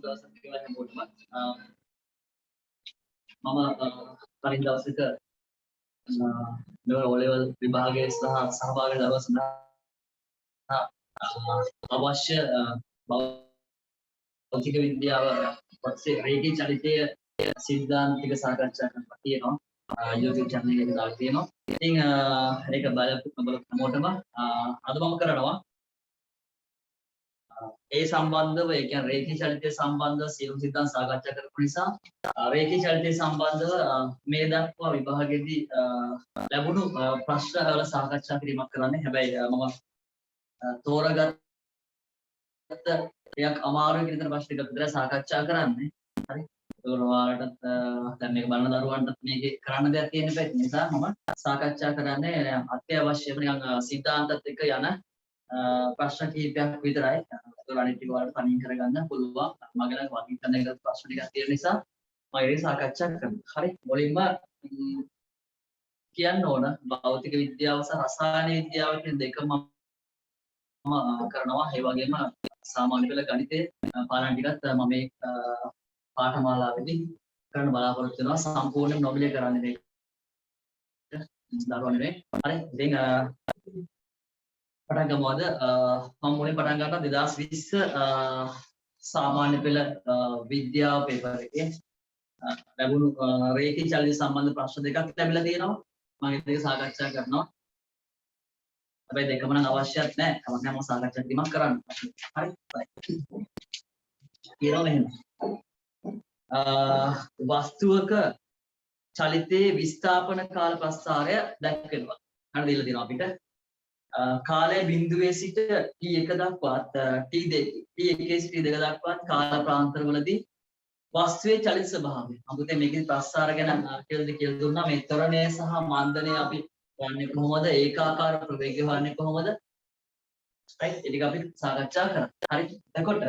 දවසක් කියලා හැමෝටම මම කලින් දවසක O level විභාගයේ සහභාගී දවස් සඳහා අවශ්‍ය භෞතික විද්‍යාව පස්සේ රේඛී චලිතයේ සිද්ධාන්තික සාකච්ඡා කරනවා තියෙනවා YouTube channel එකේ දාලා තියෙනවා. ඉතින් ඒක බලපු හැමෝටම අද මම කරනවා ඒ සම්බන්ධව ඒ කියන්නේ රේඛී චලිතය සම්බන්ධව සියලු සිද්ධාන්ත සාකච්ඡා කරපු නිසා රේඛී චලිතය සම්බන්ධව මේ දක්වා විභාගයේදී ලැබුණු ප්‍රශ්න වල සාකච්ඡා කිරීමක් කරන්නේ. හැබැයි මම තෝරගත්ත ටිකක් අමාරුයි කියන ප්‍රශ්න ටික විතර සාකච්ඡා කරන්නේ. හරි. ඒක ඔයාලටත් දැන් මේක බලන දරුවන්ටත් මේකේ කරන්න දෙයක් තියෙන නිසා මම සාකච්ඡා කරන්නේ අත්‍යවශ්‍යම නිකන් සිද්ධාන්තත් එක්ක යන ප්‍රශ්න කිහිපයක් විතරයි. ඒක අනිත් ටික වලට තනින් කරගන්න පුළුවන්. මගේ ළඟ වර්ගීකරණය කරන ප්‍රශ්න ටිකක් තියෙන නිසා මම ඒක සාකච්ඡා කරනවා. හරි. මුලින්ම කියන්න ඕන භෞතික විද්‍යාව සහ රසායන විද්‍යාව කියන දෙකම කරනවා. ඒ වගේම සාමාන්‍ය පෙළ ගණිතයේ පාඩම් ටිකත් මම මේ පාඨමාලාවේදී කරන්න බලාපොරොත්තු වෙනවා. සම්පූර්ණයෙන් නොමිලේ කරන්නේ මේක. දරුවෝ නෙමෙයි. හරි. ඉතින් පටන් ගමුද? මම මුලින් පටන් ගන්නවා 2020 සාමාන්‍ය පෙළ විද්‍යාව පේපර් එකේ ලැබුණු රේඛී චලිත සම්බන්ධ ප්‍රශ්න දෙකක් ලැබිලා තියෙනවා. මම ඒක සාකච්ඡා කරනවා. හැබැයි දෙකම නම් අවශ්‍යත් නැහැ. කවදාවත් මම සාකච්ඡා කිරීමක් කරන්න. හරි. ඊළඟ මෙහෙම. වස්තුවක චලිතයේ විස්ථාපන කාල ප්‍රස්ථාරය දැක්වෙනවා. හරි දීලා තියෙනවා අපිට. කාලය බිඳුවේ සිට t1 දක්වාත් t2 සිට t2 දක්වාත් කාල ප්‍රාන්තරවලදී වස්තුවේ චලිත ස්වභාවය. අමුතේ මේකේ ප්‍රස්ථාර ගැන කියලා දුන්නා. මේ ත්වරණය සහ මන්දනය අපි යන්නේ කොහොමද? ඒකාකාර ප්‍රවේගය හොයන්නේ කොහොමද? right ඒ ටික අපි සාකච්ඡා කරා. හරි. එතකොට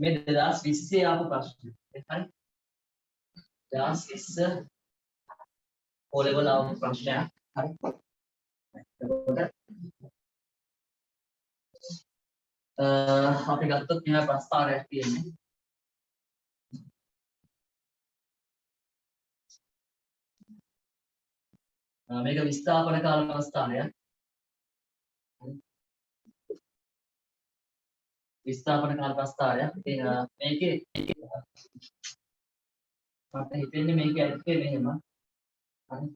මේ 2020 ආපු ප්‍රශ්න. හරි. 2020 O level ආපු ප්‍රශ්නයක්. හරි. එතකොට අපි ගත්තොත් මෙහෙම ප්‍රස්ථාරයක් තියෙන්නේ. මේක විස්ථාපන කාල ප්‍රස්ථාරයක්. විස්ථාපන කාල ප්‍රස්ථාරයක්. ඉතින් මේකේ මට හිතෙන්නේ මේක ඇත්තේ මෙහෙම. හරි.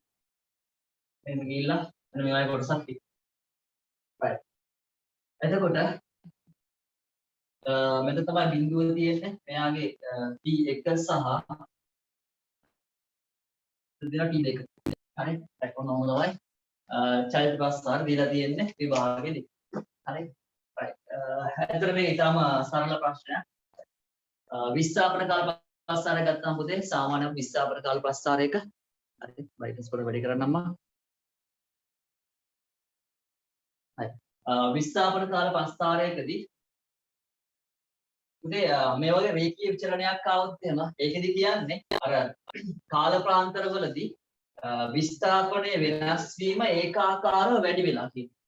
මෙන්න ගිහිල්ලා මෙන්න මේ වගේ කොටසක් තියෙනවා. right. එතකොට මෙතන තමයි බිඳුව තියෙන්නේ. මෙයාගේ T1 සහ දෙන T2. හරි. ඒක මොනවද? චලිත ප්‍රස්ථාර දීලා තියෙන්නේ විභාගෙදී. හරි. right. එතකොට මේක ඊටම සරල ප්‍රශ්නයක්. විස්ථාපන කාල ප්‍රස්ථාරය ගත්තාම පුතේ සාමාන්‍ය විස්ථාපන කාල ප්‍රස්ථාරයක හරි බ්‍රයිට්නස් පොඩ වැඩි කරන්නම්ම. හරි. විස්ථාපන කාල ප්‍රස්ථාරයකදී පුතේ මේ වගේ රේඛීය විචලනයක් ආවොත් එහෙම ඒකෙදි කියන්නේ අර කාල ප්‍රාන්තරවලදී විස්ථාපනයේ වෙනස් වීම ඒකාකාරව වැඩි වෙලා කියනවා.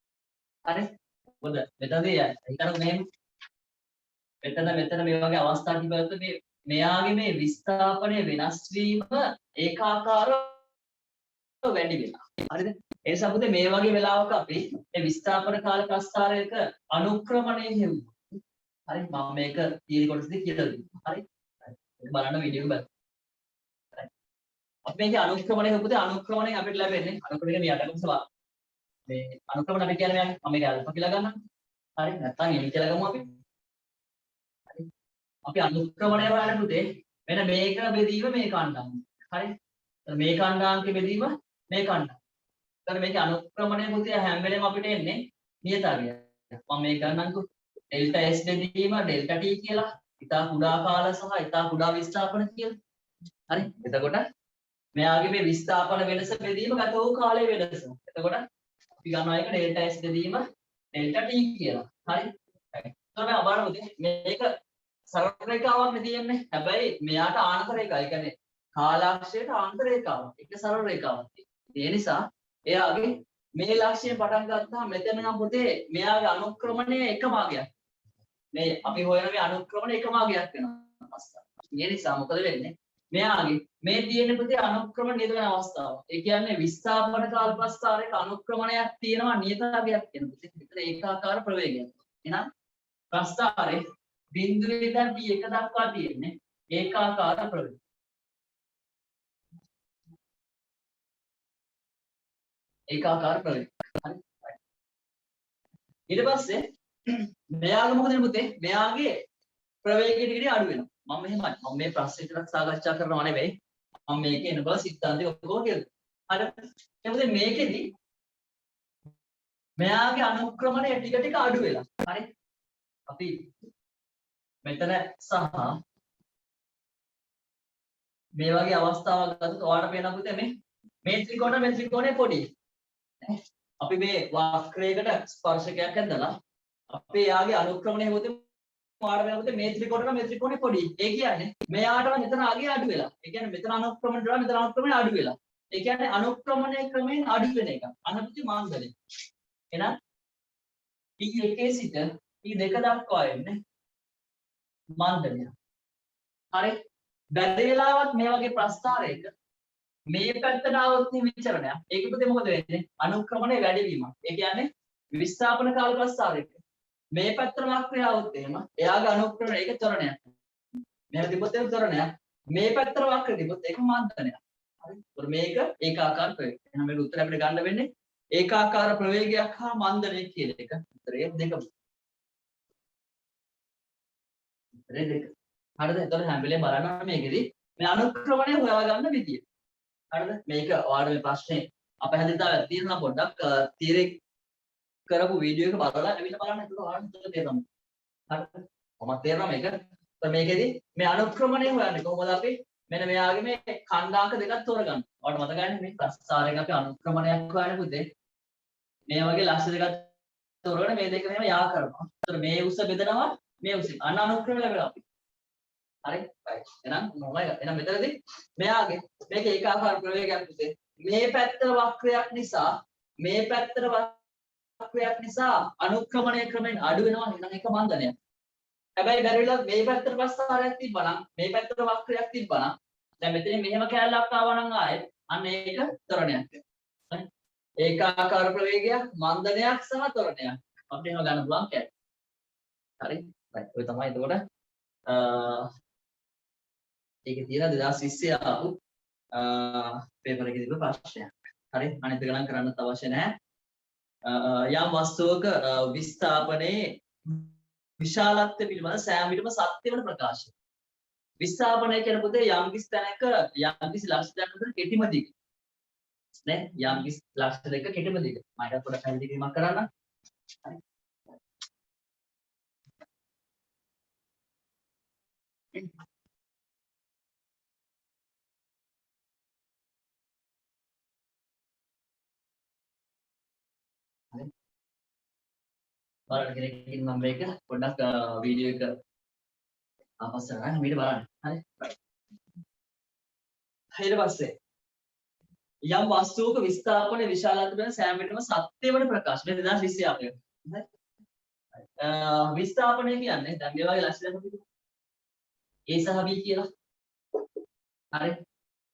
හරි. මොකද මෙතනදී හිතන්න මෙහෙම මෙතන මේ වගේ අවස්ථා තිබෙද්ද මේ මෙයාගේ මේ විස්ථාපනයේ වෙනස් වීම ඒකාකාරව වැඩි වෙනවා. හරිද? ඒ නිසා පුතේ මේ වගේ වෙලාවක අපි මේ විස්ථාපන කාල ප්‍රස්ථාරයක අනුක්‍රමණය හෙව්වා. හරි මම මේක තීරි කොටසදී කියලා දෙන්නම්. හරි. බලන්න වීඩියෝ එක බලන්න. අපි මේකේ අනුක්‍රමණය පුතේ අනුක්‍රමණයෙන් අපිට ලැබෙන්නේ අනුක්‍රමණය මේ යටකොටස මේ අනුක්‍රමණ අපි කියන්නේ මම මේක අල්ප කියලා ගන්නම්. හරි නැත්නම් එනි කියලා ගමු අපි. හරි. අපි අනුක්‍රමණය වලට පුතේ මෙන්න මේක බෙදීම මේ කණ්ඩායම. හරි. මේ කණ්ඩායමක බෙදීම මේ කණ්ඩායම. එතන මේකේ අනුක්‍රමණය පුතේ හැම වෙලේම අපිට එන්නේ නියතාවය. මම මේක ගන්නම්කෝ. ඩෙල්ටා S බෙදීම ඩෙල්ටා T කියලා. ඉතා කුඩා කාල සහ ඉතා කුඩා විස්ථාපන කියලා. හරි. එතකොට මෙයාගේ මේ විස්ථාපන වෙනස බෙදීම ගත වූ කාලයේ වෙනස. එතකොට අපි ගන්නවා එක ඩෙල්ටා S බෙදීම ඩෙල්ටා T කියලා. හරි. එතකොට මම බලමු මේක සරල රේඛාවක් නේ තියෙන්නේ. හැබැයි මෙයාට ආනත රේඛා. ඒ කියන්නේ කාලාක්ෂයට ආනත රේඛාවක්. ඒක සරල රේඛාවක්. ඒ නිසා එයාගේ මේ ලක්ෂණය පටන් ගත්තාම මෙතන නම් පුතේ මෙයාගේ අනුක්‍රමණය එක භාගයක්. මේ අපි හොයන මේ අනුක්‍රමණ එක මාර්ගයක් වෙනවා අවස්ථාව. ඒ නිසා මොකද වෙන්නේ? මෙයාගේ මේ තියෙන ප්‍රති අනුක්‍රමණ නියත වෙන අවස්ථාව. ඒ කියන්නේ විස්ථාපන කාල ප්‍රස්ථාරයක අනුක්‍රමණයක් තියෙනවා නියතභාගයක් කියන ප්‍රති විතර ඒකාකාර ප්‍රවේගයක්. එහෙනම් ප්‍රස්ථාරේ බිඳුවේ ඉඳන් T1 දක්වා තියෙන්නේ ඒකාකාර ප්‍රවේගය. ඒකාකාර ප්‍රවේගය. හරි. ඊට පස්සේ මෙයාගේ මොකද වෙන්නේ පුතේ? මෙයාගේ ප්‍රවේගය ටික අඩු වෙනවා. මම මෙහෙමයි. මම මේ ප්‍රශ්න විතරක් සාකච්ඡා කරනවා නෙවෙයි. මම මේකේ එන බව සිද්ධාන්තය ඔක්කොම කියලා. හරි. එතකොට මේකෙදි මෙයාගේ අනුක්‍රමණය ටික ටික අඩු වෙලා. හරි. අපි මෙතන සහ මේ වගේ අවස්ථාවක් ගත්තොත් ඔයාලට පේනවා පුතේ මේ ත්‍රිකෝණය පොඩි. අපි මේ වක්‍රයකට ස්පර්ශකයක් ඇද්දලා අපේ යාගේ අනුක්‍රමණය හොතේ ඔයාලට පේනවා මේ ත්‍රිකෝණය පොඩි. ඒ කියන්නේ මෙයාට මෙතන ආගේ අඩු වෙලා. ඒ කියන්නේ මෙතන අනුක්‍රමණය වල මෙතන අනුක්‍රමණය අඩු වෙලා. ඒ කියන්නේ අනුක්‍රමණය ක්‍රමයෙන් අඩු වෙන එක. අනුපති මාන්දලේ. එහෙනම් T1 සිට T2 දක්වා එන්නේ මාන්දලය. හරි. බැරි වෙලාවත් මේ වගේ ප්‍රස්ථාරයක මේ පැත්තට આવොත් විචරණයක්. ඒක පුතේ මොකද වෙන්නේ? අනුක්‍රමණය වැඩි වීමක්. ඒ කියන්නේ විස්ථාපන කාල ප්‍රස්ථාරයක මේ පැත්තට වක්‍රය આવොත් එහෙම එයාගේ අනුක්‍රමණය ඒක ත්වරණයක්. මෙහෙම තිබ්බොත් ඒක ත්වරණයක්. මේ පැත්තට වක්‍රය තිබ්බොත් ඒක මාන්දනයක්. හරි. ඒතකොට මේක ඒකාකාර ප්‍රවේගය. එහෙනම් මේක උත්තර අපිට ගන්න වෙන්නේ ඒකාකාර ප්‍රවේගයක් හා මන්දනය කියන එක. උත්තරය දෙකම. උත්තරය දෙක. හරිද? එතකොට හැම වෙලේම බලන්න මේකෙදි මේ අනුක්‍රමණය හොයාගන්න විදිය. හරිද? මේක ඔයාලට මේ ප්‍රශ්නේ අපහැදිලිතාවයක් තියෙනවා පොඩ්ඩක් තීරේ කරපු වීඩියෝ එක බලලා ඇවිල්ලා බලන්න. එතකොට ඔයාලට තේරෙනවා. හරිද? කොහොමද තේරෙනවා මේක? එතකොට මේකෙදි මේ අනුක්‍රමණය හොයන්නේ කොහොමද අපි මෙන්න මෙයාගේ මේ ඛණ්ඩාංක දෙකක් තෝරගන්න. ඔයාලට මතකයිනේ මේ ප්‍රස්ථාරයක අපි අනුක්‍රමණයක් හොයන්නේ පුතේ. මේ වගේ ලක්ෂ දෙකක් තෝරගෙන මේ දෙක මෙහෙම යා කරනවා. එතකොට මේ උස බෙදනවා මේ උස. අන්න අනුක්‍රම ලැබෙනවා අපි. හරි. right. එහෙනම් මොනවද? එහෙනම් මෙතනදී මෙයාගේ මේක ඒකාකාර ප්‍රවේගයක් පුතේ. මේ පැත්ත වක්‍රයක් නිසා මේ පැත්තට වක්‍රයක් නිසා අනුක්‍රමණය ක්‍රමෙන් අඩු වෙනවා. එහෙනම් ඒක මන්දනයක්. හැබැයි බැරිලා මේ පැත්තට ප්‍රස්ථාරයක් තිබ්බනම් මේ පැත්තට වක්‍රයක් තිබ්බනම් දැන් මෙතන මෙහෙම කැලලක් ආවා නම් ආයෙත් අන්න ඒක ත්වරණයක්. හරි. ඒකාකාර ප්‍රවේගයක් මන්දනයක් සහ ත්වරණයක්. අපිට එහෙම ගන්න පුළුවන් කැලේ. හරි. right. ඔය තමයි එතකොට ඒකේ තියෙන 2020 ආපු පේපර් එකේ තිබුණු ප්‍රශ්නයක්. හරි. අනිත් එක නම් කරන්නත් අවශ්‍ය නැහැ. යම් වස්තුවක විස්ථාපනයේ විශාලත්වය පිළිබඳ සෑම විටම සත්‍ය වන ප්‍රකාශය. විස්ථාපනය කියන පොතේ යම් කිසි තැනක යම් කිසි ලක්ෂණයක් අතර කෙටිම දිග. නේ? යම් කිසි ලක්ෂණ දෙක කෙටිම දිග. මම ඒක පොඩ්ඩක් පැහැදිලි කිරීමක් කරන්න. හරි. බලන්න කෙනෙක්ගෙන් මම මේක පොඩ්ඩක් වීඩියෝ එක ආපස්සට ගන්න මේක බලන්න. හරි. ඊට පස්සේ යම් වස්තුවක විස්ථාපන විශාලත්වය වෙන සෑම විටම සත්‍ය වන ප්‍රකාශ. මේ 2020 අපේ. හරි. විස්ථාපනය කියන්නේ දැන් මේ වගේ ලක්ෂණයක් තිබුණා. A සහ B කියලා. හරි.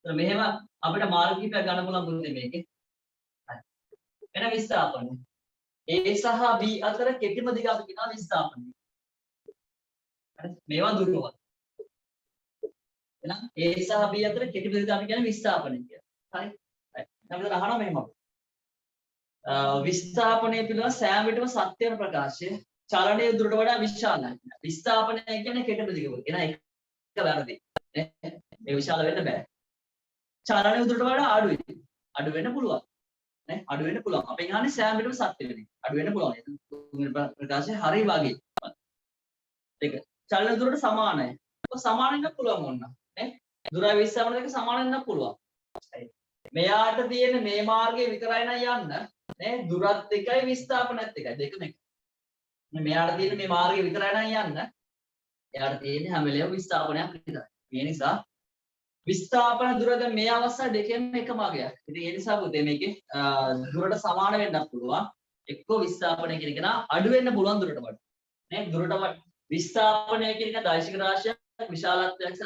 ඒත් මෙහෙම අපිට මාර්ග කිහිපයක් ගන්න පුළුවන් බුද්ධි මේකේ. හරි. එන විස්ථාපනය A සහ B අතර කෙටිම දිග අපි කියනවා විස්ථාපනය. හරි. මේවා දුරවත්. එහෙනම් A සහ B අතර කෙටිම දිග අපි කියන්නේ විස්ථාපනය කියලා. හරි. අපි දැන් අහනවා මෙහෙම. විස්ථාපනය පිළිබඳ සෑම විටම සත්‍ය වෙන ප්‍රකාශය චලනයේ දුරට වඩා විශාලයි. විස්ථාපනය කියන්නේ කෙටිම දිග. එන එක වැරදි. නේ? මේ විශාල වෙන්න බෑ. චලනයේ දුරට වඩා අඩුයි. අඩු වෙන්න පුළුවන්. නේ? අඩු වෙන්න පුළුවන්. අපි ගන්නේ සෑම විටම සත්‍ය වෙන එක. අඩු වෙන්න පුළුවන්. ඒක ප්‍රකාශය හරි වගේ. ඒක චලන දුරට සමානයි. ඔක සමාන වෙන්න පුළුවන් ඕන. නේ? දුරයි විස්ථාපන දෙක සමාන වෙන්න පුළුවන්. මෙයාට තියෙන මේ මාර්ගයේ විතරයි නම් යන්න. නේ? දුරත් එකයි විස්ථාපනත් එකයි. දෙකම එකයි. මෙයාට තියෙන මේ මාර්ගයේ විතරයි නම් යන්න. එයාට තියෙන්නේ හැම වෙලේම විස්ථාපනයක් විතරයි. ඒ නිසා විස්ථාපන දුරද මේ අවස්ථා දෙකෙන්ම එක මාර්ගයක්. ඉතින් ඒ නිසා පුතේ මේකේ දුරට සමාන වෙන්නත් පුළුවන්. එක්කෝ විස්ථාපනය කියන එක නා අඩු වෙන්න පුළුවන් දුරට වඩා. නේ? දුරට විස්ථාපනය කියන එක දෛශික රාශියක් විශාලත්වයක් සහ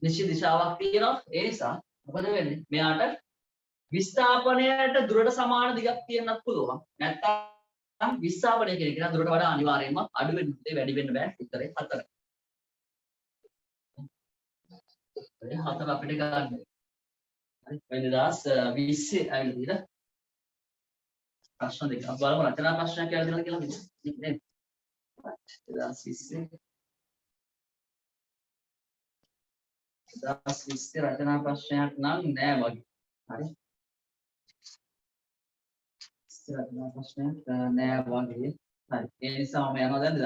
නිශ්චිත දිශාවක් තියෙනවා. ඒ නිසා මොකද වෙන්නේ? මෙයාට විස්ථාපනයට දුරට සමාන දිගක් තියෙන්නත් පුළුවන්. නැත්නම් විස්ථාපනය කියන එක දුරට වඩා අනිවාර්යයෙන්ම අඩු වෙන්න වැඩි වෙන්න බෑ. උත්තරේ 4. උත්තරේ 4 අපිට ගන්න. හරි 2020 ඇවිල්ලා ප්‍රශ්න දෙකක් බලමු. රචනා ප්‍රශ්නයක් කියලා දෙනවා කියලා නේද? 2020 රචනා ප්‍රශ්නයක් නම් නෑ වගේ. හරි. රචනා ප්‍රශ්නයක් නෑ වගේ. හරි. ඒ නිසා මම යනවා දැන්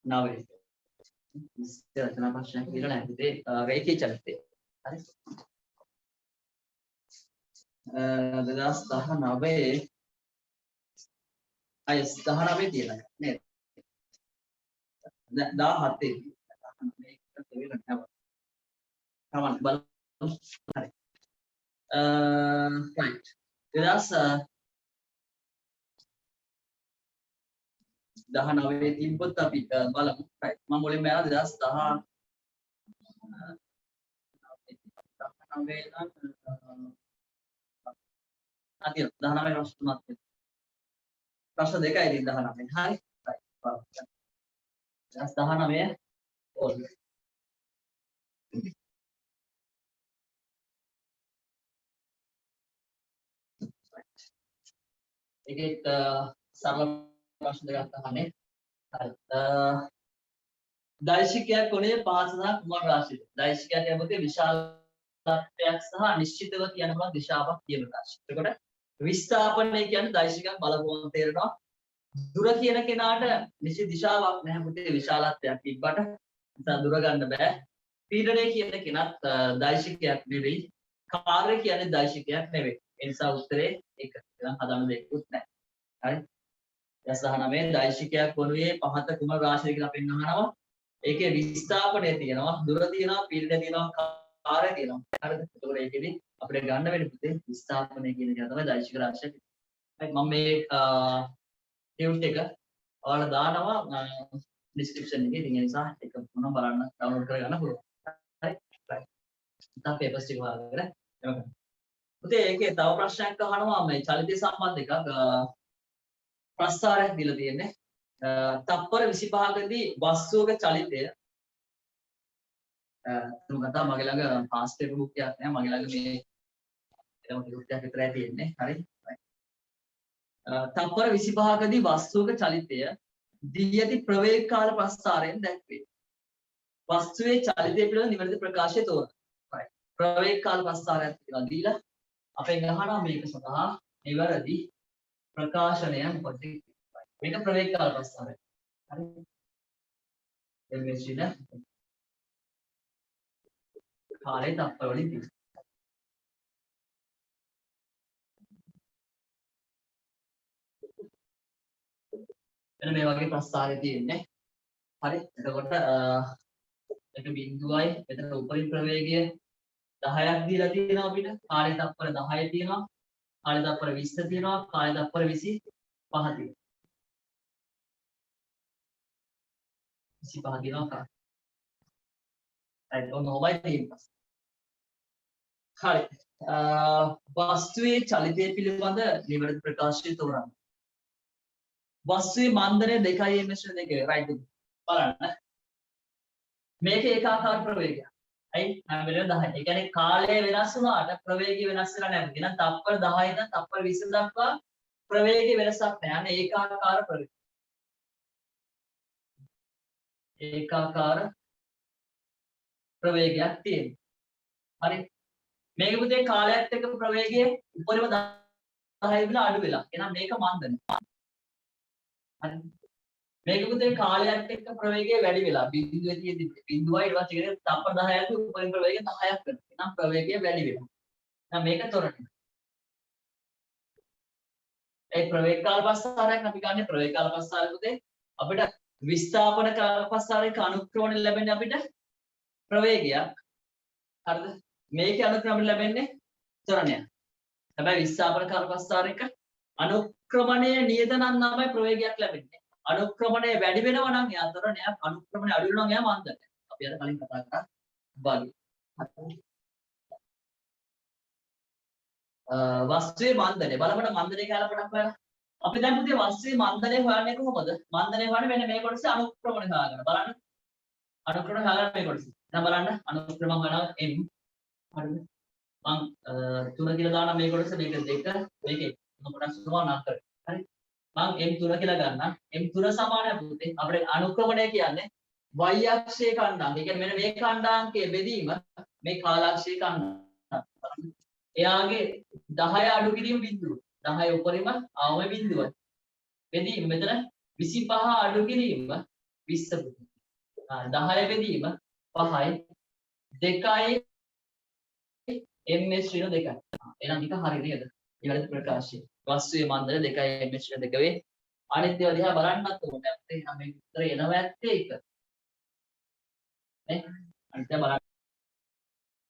2019. රචනා ප්‍රශ්නයක් කියලා නැහැ. ඒ රේඛී චලිතය. හරි. 2019 අය 19 තියෙනවා නේද? 17 Come බලමු. හරි. right. 2019 තිබ්බොත් අපි බලමු. right. මම මුලින්ම යනවා 2019 අතිය 19 ප්‍රශ්න තුනක් තියෙනවා. ප්‍රශ්න දෙකයි ඉතින් 19. හරි. right. 19 ඕල්. ඒකෙත් සරල ප්‍රශ්න දෙකක් අහන්නේ. හරි. දෛශිකයක් කොනේ පහත සහ කුමන රාශියද? දෛශිකයක් කියන්නේ විශාලත්වයක් සහ නිශ්චිතව කියන බව දිශාවක් කියන රාශිය. එතකොට විස්ථාපනය කියන්නේ දෛශිකයක් බලපුවම තේරෙනවා. දුර කියන කෙනාට නිශ්චිත දිශාවක් නැහැ පුතේ විශාලත්වයක් තිබ්බට නිසා දුර ගන්න බෑ. පීඩනය කියන කෙනත් දෛශිකයක් නෙවෙයි. කාර්ය කියන්නේ දෛශිකයක් නෙවෙයි. ඒ නිසා උත්තරේ ඒක. දැන් හදන්න දෙයක්වත් නැහැ. හරි. 19 දෛශිකයක් වනුයේ පහත කුමන රාශියද කියලා අපි අහනවා. ඒකේ විස්ථාපනය තියෙනවා, දුර තියෙනවා, පීඩනය තියෙනවා, කාර්ය තියෙනවා. හරිද? ඒකෝර ඒකෙදි අපිට ගන්න වෙන්නේ පුතේ විස්ථාපනය කියන එක තමයි දෛශික රාශිය. හරි මම මේ ටියුට් එක ඔයාලා දානවා ඩිස්ක්‍රිප්ෂන් එකේ. ඉතින් ඒ නිසා ඒක මොනවා බලන්න ඩවුන්ලෝඩ් කරගන්න පුළුවන්. හරි. right. ඉතින් පේපර්ස් ටික වහගෙන යමු. පුතේ ඒකේ තව ප්‍රශ්නයක් අහනවා මේ චලිතය සම්බන්ධ එකක්. ප්‍රස්ථාරයක් දීලා තියෙන්නේ. තප්පර 25කදී වස්තුවක චලිතය මම මගේ ළඟ පාස් පේපර් බුක් එකක් නෑ. මගේ ළඟ මේ එළම ටිකක් විතරයි තියෙන්නේ. හරි. තප්පර 25කදී වස්තුවක චලිතය දී ඇති ප්‍රවේග කාල ප්‍රස්ථාරයෙන් දැක්වේ. වස්තුවේ චලිතය පිළිබඳ නිවැරදි ප්‍රකාශය තෝරන්න. right. ප්‍රවේග කාල ප්‍රස්ථාරයක් කියලා දීලා අපෙන් අහනවා මේක සඳහා නිවැරදි ප්‍රකාශනය මොකක්ද? මේක ප්‍රවේග කාල ප්‍රස්ථාරය. හරි. එම්එස්ජින කාලේ තප්පර වලින් තියෙනවා. එන්න මේ වගේ ප්‍රස්ථාරය තියෙන්නේ. හරි. එතකොට එක බිඳුවයි එතන උපරිම ප්‍රවේගය 10ක් දීලා තියෙනවා අපිට. කාලේ තප්පර 10 තියෙනවා. කාලේ තප්පර 20 තියෙනවා. කාලේ තප්පර 25 තියෙනවා. 25 තියෙනවා. right. ඔන්න ඔබයි තියෙන්නේ. හරි. වස්තුවේ චලිතය පිළිබඳ නිවැරදි ප්‍රකාශය තෝරන්න. වස්තුවේ මන්දනය 2 ms 2 right. බලන්න. මේක ඒකාකාර ප්‍රවේගයක්. අයි හැම වෙලේම 10. ඒ කියන්නේ කාලය වෙනස් වුණාට ප්‍රවේගය වෙනස් වෙලා නැහැ. එහෙනම් තප්පර 10 ඉඳන් තප්පර 20 දක්වා ප්‍රවේගය වෙනසක් නැහැ. අනේ ඒකාකාර ප්‍රවේගය. ඒකාකාර ප්‍රවේගයක් තියෙනවා. හරි. මේක පුතේ කාලයත් එක්ක ප්‍රවේගය උඩරිම 10 ඉඳලා අඩු වෙලා. එහෙනම් මේක මන්දනය. හරි. මේක පුතේ කාලයත් එක්ක ප්‍රවේගය වැඩි වෙලා බිඳුවේ තියෙදි බිඳුවයි ඊට පස්සේ ඉතින් තප්පර 10ක් උපරිම ප්‍රවේගය 10ක් වෙනවා. එහෙනම් ප්‍රවේගය වැඩි වෙනවා. එහෙනම් මේක තොරණ. ඒ ප්‍රවේග කාල ප්‍රස්ථාරයක් අපි ගන්න ප්‍රවේග කාල ප්‍රස්ථාරය පුතේ අපිට විස්ථාපන කාල ප්‍රස්ථාරයක අනුක්‍රමණය ලැබෙන්නේ අපිට ප්‍රවේගයක්. හරිද? මේකේ අනුක්‍රමණය ලැබෙන්නේ ත්වරණයක්. හැබැයි විස්ථාපන කාල ප්‍රස්ථාරයක අනුක්‍රමණය නියත නම් තමයි ප්‍රවේගයක් ලැබෙන්නේ. අනුක්‍රමණය වැඩි වෙනවා නම් එයා ත්වරණයක් අනුක්‍රමණය අඩු වෙනවා නම් එයා මන්දනයක්. අපි අර කලින් කතා කරා වගේ. වස්තුවේ මන්දනය බලපන්න මන්දනය කියලා පොඩක් බලන්න. අපි දැන් පුතේ වස්තුවේ මන්දනය හොයන්නේ කොහොමද? මන්දනය හොයන්නේ මෙන්න මේ කොටසේ අනුක්‍රමණය හොයාගන්න. බලන්න. අනුක්‍රමණය හොයාගන්න මේ කොටසේ. දැන් බලන්න අනුක්‍රම හොයනවා m හරිද? මම 3 කියලා දානවා මේ කොටස මේක 2 මේක 1. මම කොටස් සමාන කරේ. හරි. මම m3 කියලා ගන්නම්. m3 සමානයි පුතේ. අපිට අනුක්‍රමණය කියන්නේ y අක්ෂයේ කණ්ඩායම. ඒ කියන්නේ මෙන්න මේ කණ්ඩාංකයේ බෙදීම මේ කාලාක්ෂයේ කණ්ඩායම. එයාගේ 10 අඩු කිරීම බිඳුව. 10 උපරිම අවම බිඳුවයි. බෙදීම මෙතන 25 අඩු කිරීම 20 පුතේ. 10 බෙදීම 5යි 2යි ms ඍණ 2යි. එහෙනම් ටික හරි නේද? ඊළඟ ප්‍රකාශය. වස්තුවේ මන්දන 2යි ms ඍණ 2 වේ. අනිත් ඒවා දිහා බලන්නත් ඕනේ. අපිට එහෙනම් මේ උත්තර එනවා ඇත්තේ ඒක. නේ? අනිත් ඒවා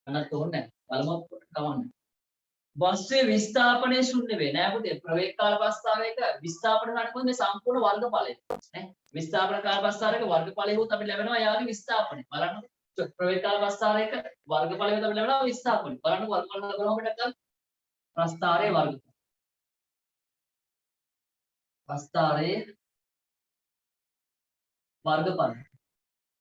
බලන්නත් ඕනේ. බලමු කවන්නේ. වස්තුවේ විස්ථාපනය ශුන්‍ය වේ නෑ පුතේ. ප්‍රවේග කාල ප්‍රස්තාවයක විස්ථාපන කරනකොට මේ සම්පූර්ණ වර්ගඵලය නේ. විස්ථාපන කාල ප්‍රස්තාවයක වර්ගඵලය හොත් අපිට ලැබෙනවා යාගේ විස්ථාපනය. බලන්න. ප්‍රවේග කාල ප්‍රස්තාවයක වර්ගඵලය හොත් අපිට ලැබෙනවා විස්ථාපනය. බලන්න වර්ගඵල ලැබෙනවා අපිට ප්‍රස්තාරයේ වර්ග. ප්‍රස්තාරයේ වර්ගඵල.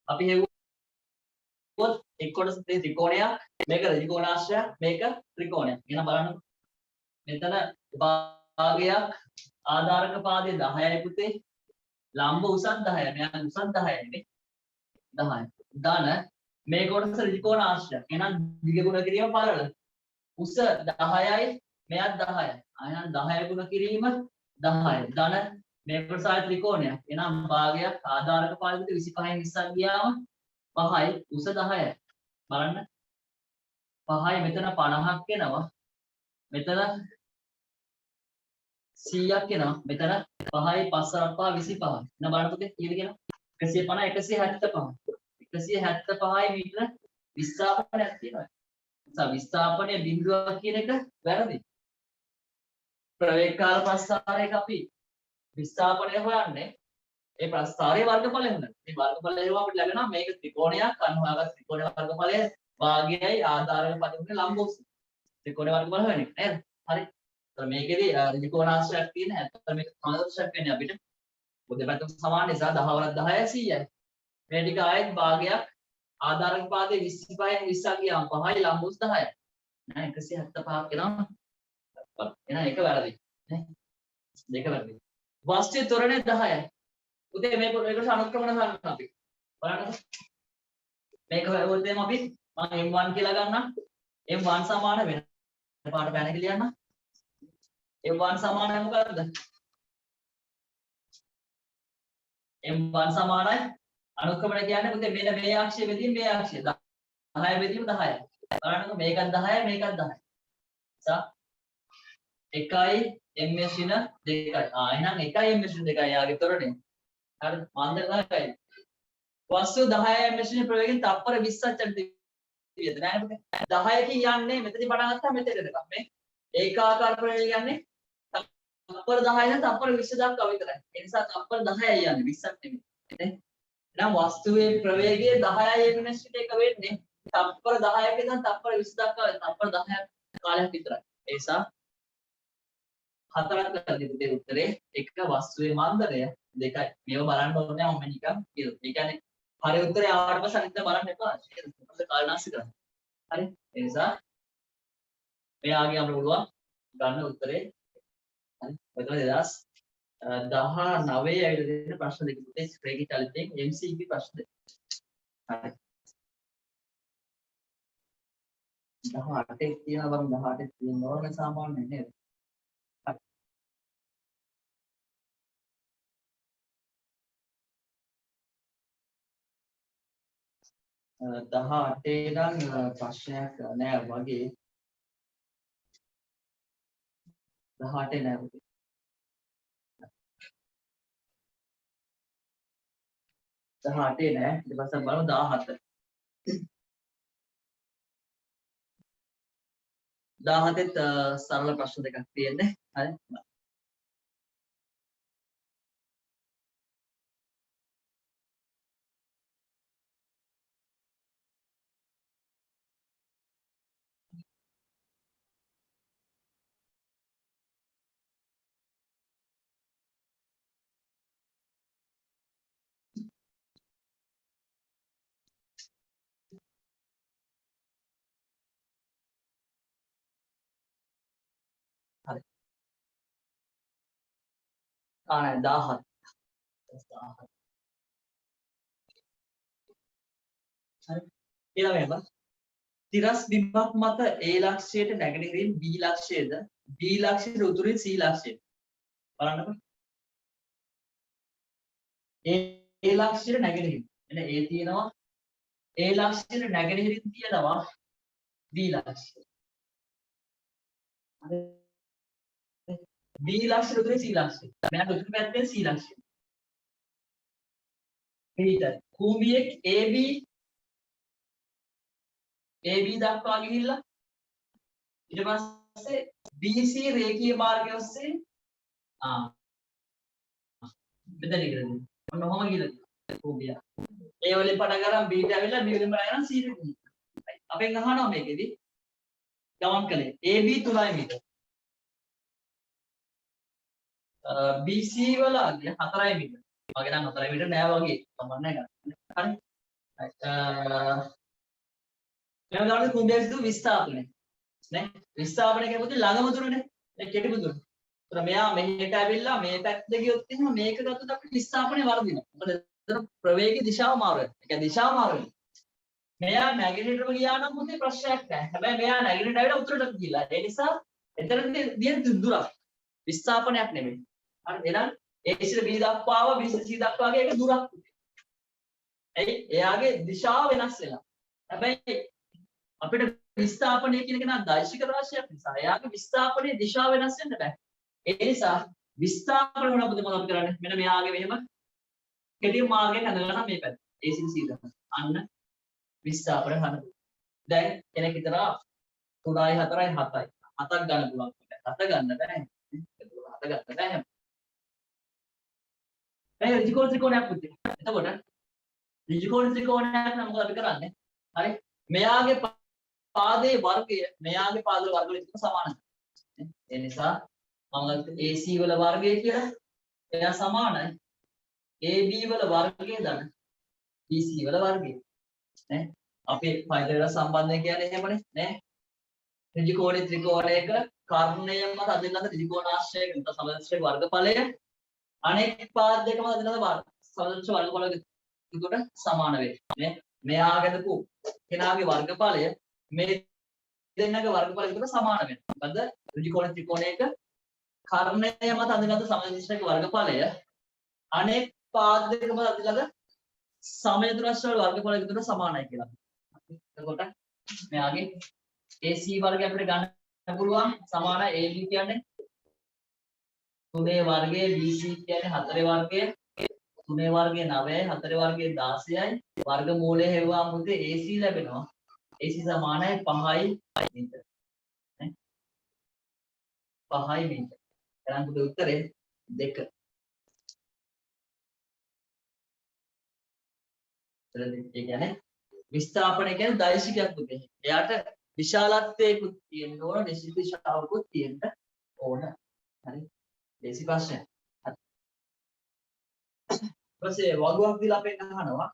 අපි හෙව්වොත් එක් කොටස ත්‍රිකෝණයක් මේක ත්‍රිකෝණාශ්‍රය මේක ත්‍රිකෝණයක්. එහෙනම් බලන්න මෙතන භාගයක් ආධාරක පාදයේ 10යි පුතේ. ලම්බ උසත් 10යි. මෙයා උසත් 10යි නේ. 10යි. ධන මේ කොටස ත්‍රිකෝණාශ්‍රය. එහෙනම් දිග ගුණ කිරීම පළල. උස 10යි මෙයත් 10යි. එහෙනම් 10 ගුණ කිරීම 10යි. ධන මේ කොටස ආය ත්‍රිකෝණයක්. එහෙනම් භාගයක් ආධාරක පාදයේ 25න් 20ක් ගියාම 5යි උස 10යි. බලන්න 5යි මෙතන 50ක් එනවා. මෙතන 100ක් එනවා. මෙතන 5යි 5 5 25. එහෙනම් බලන්න පුතේ කීයද කියලා? 150 175යි මීටර විස්ථාපනයක් තියෙනවා. විස්ථාපනය බිඳුවක් කියන එක වැරදි. ප්‍රවේග කාල ප්‍රස්ථාරයක අපි විස්ථාපනය හොයන්නේ ඒ ප්‍රස්ථාරයේ වර්ගඵලය හොයන්න. මේ වර්ගඵලය හොයුවා අපිට ලැබෙනවා මේක ත්‍රිකෝණයක් අන්න හොයාගත්ත ත්‍රිකෝණ වර්ගඵලය භාගයයි ආධාරක පදමුනේ ලම්බ උස. ත්‍රිකෝණ වර්ගඵල හොයන්නේ නේද? හරි. ඒතර මේකේදී ත්‍රිකෝණාශ්‍රයක් තියෙන හැබැයි මේක සමානත්‍රයක් වෙන්නේ අපිට. මොකද දෙපැත්තම සමාන නිසා 10 වරක් 10යි 100යි. මේ ටික ආයෙත් භාගයක් ආධාරක පාදයේ 25න් 20ක් ගියාම 5යි ලම්බ උස 10යි. නෑ 175ක් එනවා. එහෙනම් ඒක වැරදි. නේ? දෙක වැරදි. වස්තුවේ ත්වරණය 10යි. උදේ මේක අනුක්‍රමණ ගන්න අපි. බලන්න. මේක හොයුවොත් එම අපි මම m1 කියලා ගන්නම්. m1 සමාන වෙන පාට පැන කියලා යන්න. m1 සමානයි මොකද්ද? m1 සමානයි අනුක්‍රමණ කියන්නේ පුතේ මෙන්න මේ අක්ෂය බෙදීම මේ අක්ෂය 10 බෙදීම 10යි. බලන්නකො මේකත් 10යි මේකත් 10යි. සා 1යි ms ඍණ 2යි. එහෙනම් 1යි ms ඍණ 2යි යාගේ ත්වරණය. හරි මන්දර 10යි. වස්තු 10යි ms ඍණ ප්‍රවේගයෙන් තප්පර 20ක් චලිත වියද නෑ පුතේ. 10කින් යන්නේ මෙතනින් පටන් ගත්තා මෙතනට එනකම් මේ ඒකාකාර ප්‍රවේගය යන්නේ තප්පර 10 ඉඳන් තප්පර 20 දක්වා විතරයි. ඒ නිසා තප්පර 10යි යන්නේ 20ක් නෙමෙයි. නේ? එහෙනම් වස්තුවේ ප්‍රවේගය 10යි ms ඍණ 1 වෙන්නේ තප්පර 10ක ඉඳන් තප්පර 20 දක්වා තප්පර 10ක් කාලයක් විතරයි. ඒ නිසා හතරක් කරන්නේ පුතේ උත්තරේ එක වස්තුවේ මන්දනය දෙකයි. මේව බලන්න ඕනේ මම නිකන් කියලා. ඒ කියන්නේ හරි උත්තරේ ආවට පස්සේ අනිත් බලන්න එපා. ඒක කාලනාස්ති කරන්න. හරි? ඒ නිසා මෙයාගේ අපිට පුළුවන් ගන්න උත්තරේ හරි. ඔතන 2019 ඇවිල්ලා දෙන ප්‍රශ්න දෙක පුතේ ස්ප්‍රේකි චලිතයෙන් MCQ ප්‍රශ්න දෙක. හරි. 18 තියෙනවා බං 18 තියෙනවා සාමාන්‍ය නේද? 18 නම් ප්‍රශ්නයක් නෑ වගේ 18 නෑ පුතේ 18 නෑ ඊට පස්සේ බලමු 17 17ත් සරල ප්‍රශ්න දෙකක් තියෙන්නේ හරි නෑ 17. 17. හරි. ඊළඟට තිරස් බිම්බක් මත A ලක්ෂයට නැගෙනහිරින් B ලක්ෂයේද B ලක්ෂයට උතුරින් C ලක්ෂයට. බලන්නකෝ. A ලක්ෂයට නැගෙනහිරින්. එන A තියෙනවා A ලක්ෂයට නැගෙනහිරින් තියෙනවා B ලක්ෂය. හරි. B ලක්ෂයට උතුරින් C ලක්ෂය. මෙයාට උතුරු පැත්තේ C ලක්ෂය. මෙහිට භූමියේ AB දක්වා ගිහිල්ලා ඊට පස්සේ BC රේඛීය මාර්ගය ඔස්සේ මෙතන ඉගෙන ඔන්න ඔහම ගිහලා භූමිය. A වලින් පටන් ගන්න B ට ඇවිල්ලා B වලින් පටන් ගන්න C ට. අපෙන් අහනවා මේකෙදි ගමන් කළේ AB 3 මීටර. BC වල 4 මීටර. මගේ නම් 4 මීටර නෑ වගේ. සමහර නෑ ගන්න. හරි. මම ගානේ කුඹේ සිදු විස්ථාපනය. නේ? විස්ථාපනය කියන්නේ ළඟම දුරනේ. ඒ කෙටිම දුර. ඒතර මෙයා මෙහෙට ඇවිල්ලා මේ පැත්තට ගියොත් එහෙනම් මේක ගත්තොත් අපිට විස්ථාපනය වර්ධිනවා. මොකද ඒතර ප්‍රවේගී දිශාව මාරු වෙනවා. ඒ කියන්නේ දිශාව මාරු වෙනවා. මෙයා නැගෙනහිරම ගියා නම් මොකද ප්‍රශ්නයක් නැහැ. හැබැයි මෙයා නැගෙනහිරට ඇවිල්ලා උතුරට ගිහිල්ලා. ඒ නිසා එතනදී දින දුරක්. විස්ථාපනයක් නෙමෙයි. හරි එහෙනම් AC B දක්වා ආව BC C දක්වා ගිය එක දුරක්. එයාගේ දිශාව වෙනස් වෙනවා. හැබැයි අපිට විස්ථාපනය කියන එක නම් දෛශික රාශියක් නිසා එයාගේ විස්ථාපනයේ දිශාව වෙනස් වෙන්න බෑ. ඒ නිසා විස්ථාපන වුණාම මොකද අපි කරන්නේ? මෙන්න මෙයාගේ මෙහෙම කෙටි මාර්ගයක් හදලා මේ පැත්ත. AC C දක්වා. අන්න විස්ථාපන හදනවා. දැන් කෙනෙක් හිතනවා 3යි 4යි 7යි. 7ක් ගන්න පුළුවන්. 7 ගන්න බෑ. 7 ගන්න බෑ. දැන් ඍජුකෝණ ත්‍රිකෝණයක් පුතේ. එතකොට ඍජුකෝණ ත්‍රිකෝණයක් නම් මොකද අපි කරන්නේ? හරි. මෙයාගේ පාදයේ වර්ගය මෙයාගේ පාදවල වර්ග වලින් සමානයි. ඒ නිසා මම AC වල වර්ගය කියලා එයා සමානයි AB වල වර්ගය දන්න BC වල වර්ගය. නේ? අපේ පයිතගොරස් සම්බන්ධය කියන්නේ එහෙමනේ නේ? ඍජුකෝණ ත්‍රිකෝණයක කර්ණය මත අදින්නද ත්‍රිකෝණාශ්‍රයක නැත්නම් සමදර්ශක වර්ගඵලය අනෙක් පාද දෙකම අදින්නද සමදර්ශක වර්ගඵලය එතකොට සමාන වෙන්නේ නේ? මෙයා ගදපු කෙනාගේ වර්ගඵලය මේ දෙන්නගේ වර්ගඵලය එතකොට සමාන වෙනවා. මොකද ඍජුකෝණ ත්‍රිකෝණයක කර්ණය මත අදින්නද සමදර්ශක වර්ගඵලය අනෙක් පාද දෙකම අදින්නද සමචතුරස්‍ර වර්ගඵලය එතකොට සමානයි කියලා. එතකොට මෙයාගේ AC වර්ගය අපිට ගන්න පුළුවන් සමාන AB කියන්නේ 3 වර්ගය BC කියන්නේ 4 වර්ගය 3 වර්ගය 9යි 4 වර්ගය 16යි වර්ගමූලය හෙවුවාම මුතේ AC ලැබෙනවා AC සමානයි 5යි මීටර නේ 5යි මීටර එහෙනම් පුතේ උත්තරේ 2 ඒ කියන්නේ විස්ථාපනය කියන්නේ දෛශිකයක් පුතේ එයාට විශාලත්වයකුත් තියෙන්න ඕන නිශ්චිත දිශාවකුත් තියෙන්න ඕන හරි දේශි ප්‍රශ්නය හරි ඊපස්සේ වගුවක් දීලා අපෙන් අහනවා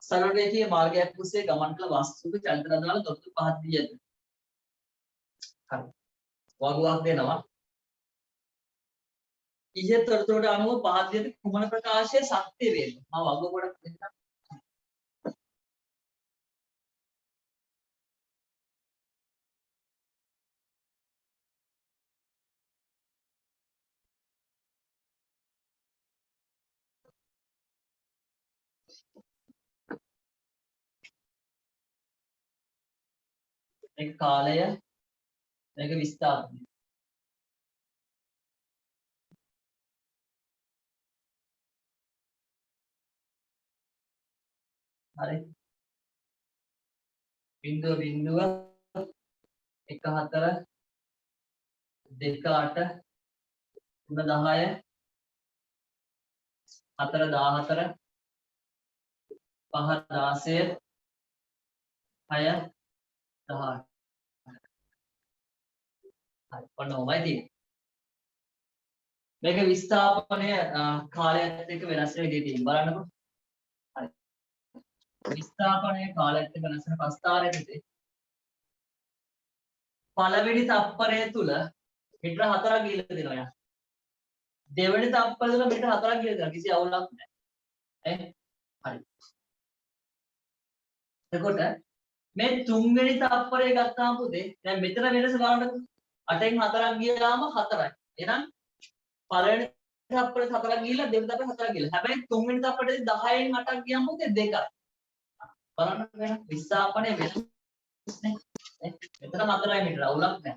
සරල රේඛීය මාර්ගයක් ඔස්සේ ගමන් කළ වස්තුක චලිත රඳාල තොරතුරු පහක් දී ඇත හරි වගුවක් දෙනවා ඉහත තොරතුරට අනුව පහක් දී ඇති කුමන ප්‍රකාශයේ සත්‍ය වේද මම වගුව ගොඩක් දෙන්නම් මේක කාලය මේක විස්ථාපනය හරි බිංදුව 1 4 2 8 3 10 4 14 5 16 6 18 හරි ඔන්න ඔබයි තියෙන්නේ මේක විස්ථාපනය කාලයත් එක්ක වෙනස් වෙන විදිහට තියෙනවා බලන්නකෝ හරි විස්ථාපනය කාලයත් එක්ක වෙනස් වෙන ප්‍රස්ථාරයේදී පළවෙනි තප්පරය තුල මීටර 4ක් ගිහිල්ලා දෙනවා යා දෙවෙනි තප්පරේ ඉඳලා මෙතන 4ක් කියලා දෙනවා. කිසි අවුලක් නැහැ. ඈ හරි. එතකොට මේ තුන්වෙනි තප්පරේ ගත්තාම පුතේ දැන් මෙතන වෙනස බලන්නකෝ. 8න් 4ක් ගියාම 4යි. එහෙනම් පළවෙනි තප්පරේ 4ක් ගිහිල්ලා දෙවෙනි තප්පරේ 4ක් ගිහිල්ලා. හැබැයි තුන්වෙනි තප්පරේදී 10න් 8ක් ගියාම පුතේ 2යි. බලන්න වෙන විස්ථාපනයේ වෙනස් නේ. මෙතන 4යි මීටර අවුලක් නැහැ.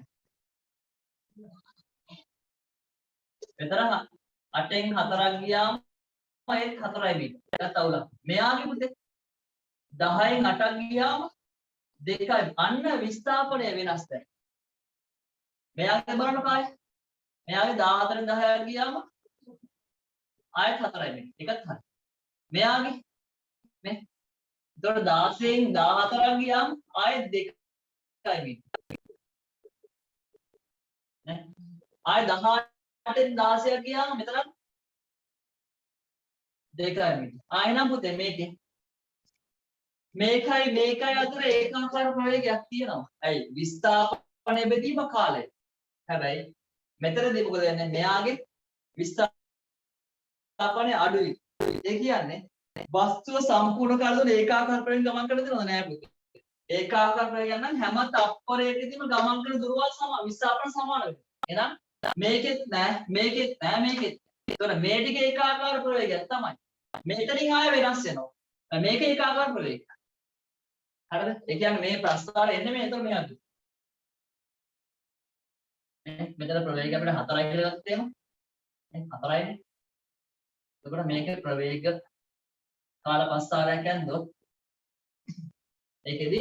මෙතන 8න් 4ක් ගියාම ඒත් 4යි මීටර. ඒකත් අවුලක්. මෙයාගේ පුතේ 10න් 8ක් ගියාම 2යි. අන්න විස්ථාපනය වෙනස් දැන්. මෙයාගේ බලන්න කාය. මෙයාගේ 14න් 10ක් ගියාම ආයෙත් 4යි මීටර. ඒකත් හරි. මෙයාගේ මේ එතකොට 16න් 14ක් ගියාම ආයෙත් 2යි මීටර. නේ? ආයෙ 18න් 16ක් ගියාම මෙතන 2යි මීටර. ආයෙනම් පුතේ මේකයි අතර ඒකාකාර ප්‍රවේගයක් තියෙනවා. ඇයි? විස්ථාපනය බෙදීම කාලය. හැබැයි මෙතනදී මොකද වෙන්නේ? මෙයාගේ විස්ථාපනය අඩුයි. ඒ කියන්නේ වස්තුව සම්පූර්ණ කාලය තුළ ඒකාකාර ප්‍රවේගයෙන් ගමන් කරන දෙනවද නෑ පුතේ. ඒකාකාර ප්‍රවේගයක් නම් හැම තප්පරයකදීම ගමන් කරන දුරවල් සමාන විස්ථාපන සමාන වෙනවා. එහෙනම් මේකෙත් නෑ මේකෙත්. ඒතකොට මේ ටික ඒකාකාර ප්‍රවේගයක් තමයි. මෙතනින් ආය වෙනස් වෙනවා. මේක ඒකාකාර ප්‍රවේගයක්. හරිද? ඒ කියන්නේ මේ ප්‍රස්ථාරය එන්නේ මේ එතකොට මෙයාට. මෙතන ප්‍රවේගය අපිට 4යි කියලා ගත්තේම. 4යිනේ. එතකොට මේකේ ප්‍රවේග කාල ප්‍රස්ථාරයක් යනදොත් ඒකෙදි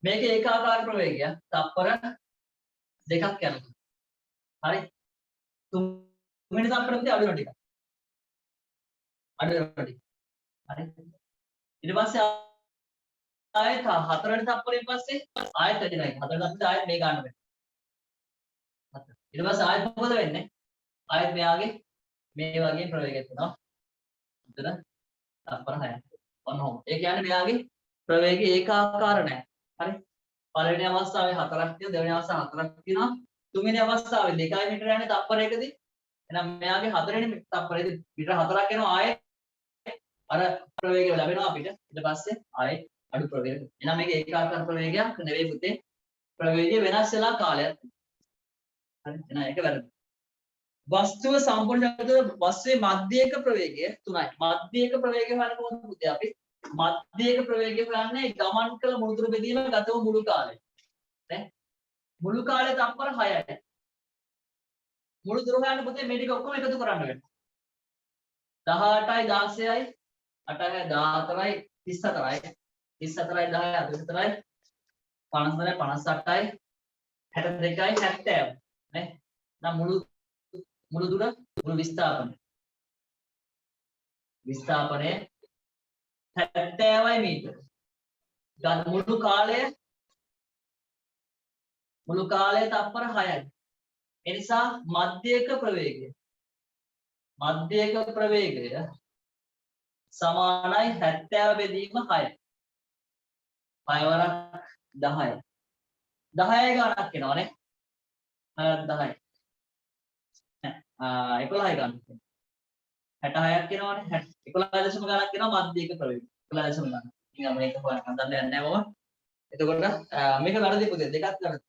මේක ඒකාකාර ප්‍රවේගයක් තප්පර 2ක් යනවා. හරි. තුන්වෙනි තප්පරෙදී අඩු වෙනවා ටිකක්. හරි. ඊට පස්සේ ආයෙත් 4වෙනි තප්පරෙන් පස්සේ ආයෙත් වැඩිනවා. 4 තප්පරේ ආයෙත් මේ ගන්න වෙනවා. ඊට පස්සේ ආයෙත් මොකද වෙන්නේ? ආයෙත් මෙයාගේ මේ වගේ ප්‍රවේගයක් වෙනවා. එතන තප්පර 6ක්. ඔන්න ඔහොම. ඒ කියන්නේ මෙයාගේ ප්‍රවේගය ඒකාකාර නැහැ. හරි. පළවෙනි අවස්ථාවේ 4ක් තියෙනවා, දෙවෙනි අවස්ථාවේ 4ක් තියෙනවා. තුන්වෙනි අවස්ථාවේ 2යි මීටර යන්නේ තප්පරයකදී. එහෙනම් මෙයාගේ 4වෙනි තප්පරේදී මීටර 4ක් යනවා ආයෙත් අර ප්‍රවේගය ලැබෙනවා අපිට. ඊට පස්සේ ආයෙත් අඩු ප්‍රවේගයක්. එහෙනම් මේක ඒකාකාර ප්‍රවේගයක් නෙවෙයි පුතේ. ප්‍රවේගය වෙනස් වෙලා කාලයක්. හරි. එහෙනම් ඒක වැරදි. වස්තුව සම්පූර්ණ ජගත වස්තුවේ මධ්‍යයක ප්‍රවේගය 3යි. මධ්‍යයක ප්‍රවේගය හොයන්න කොහොමද පුතේ අපි? මධ්‍යයක ප්‍රවේගය හොයන්නේ ගමන් කළ මුළුදුර බෙදීම ගතව මුළු කාලය. නේ? මුළු කාලය තප්පර 6යි. මුළුදුර හොයන්න පුතේ මේ ටික ඔක්කොම එකතු කරන්න වෙනවා. 18යි 16යි 8යි 14යි 34යි 34යි 10යි 44යි 50යි 58යි 62යි 70යි නේ? නම් මුළු දුර මුළු විස්ථාපනය 70යි මීටර. මුළු කාලය තප්පර 6යි. ඒ නිසා මධ්‍යයක ප්‍රවේගය සමානයි 70 බෙදීම 6යි. 6 වරක් 10යි. 10යි ගණනක් එනවනේ. 10යි. 11යි ගණන්. 66ක් එනවනේ. 11 දශම ගණනක් එනවා මධ්‍යයක ප්‍රවේගය. 11 දශම ගණන්. ඉතින් මේක හොයන්න යන්නේ නැහැ මම. එතකොට මේක වැරදි පුතේ දෙකක් වැරදි.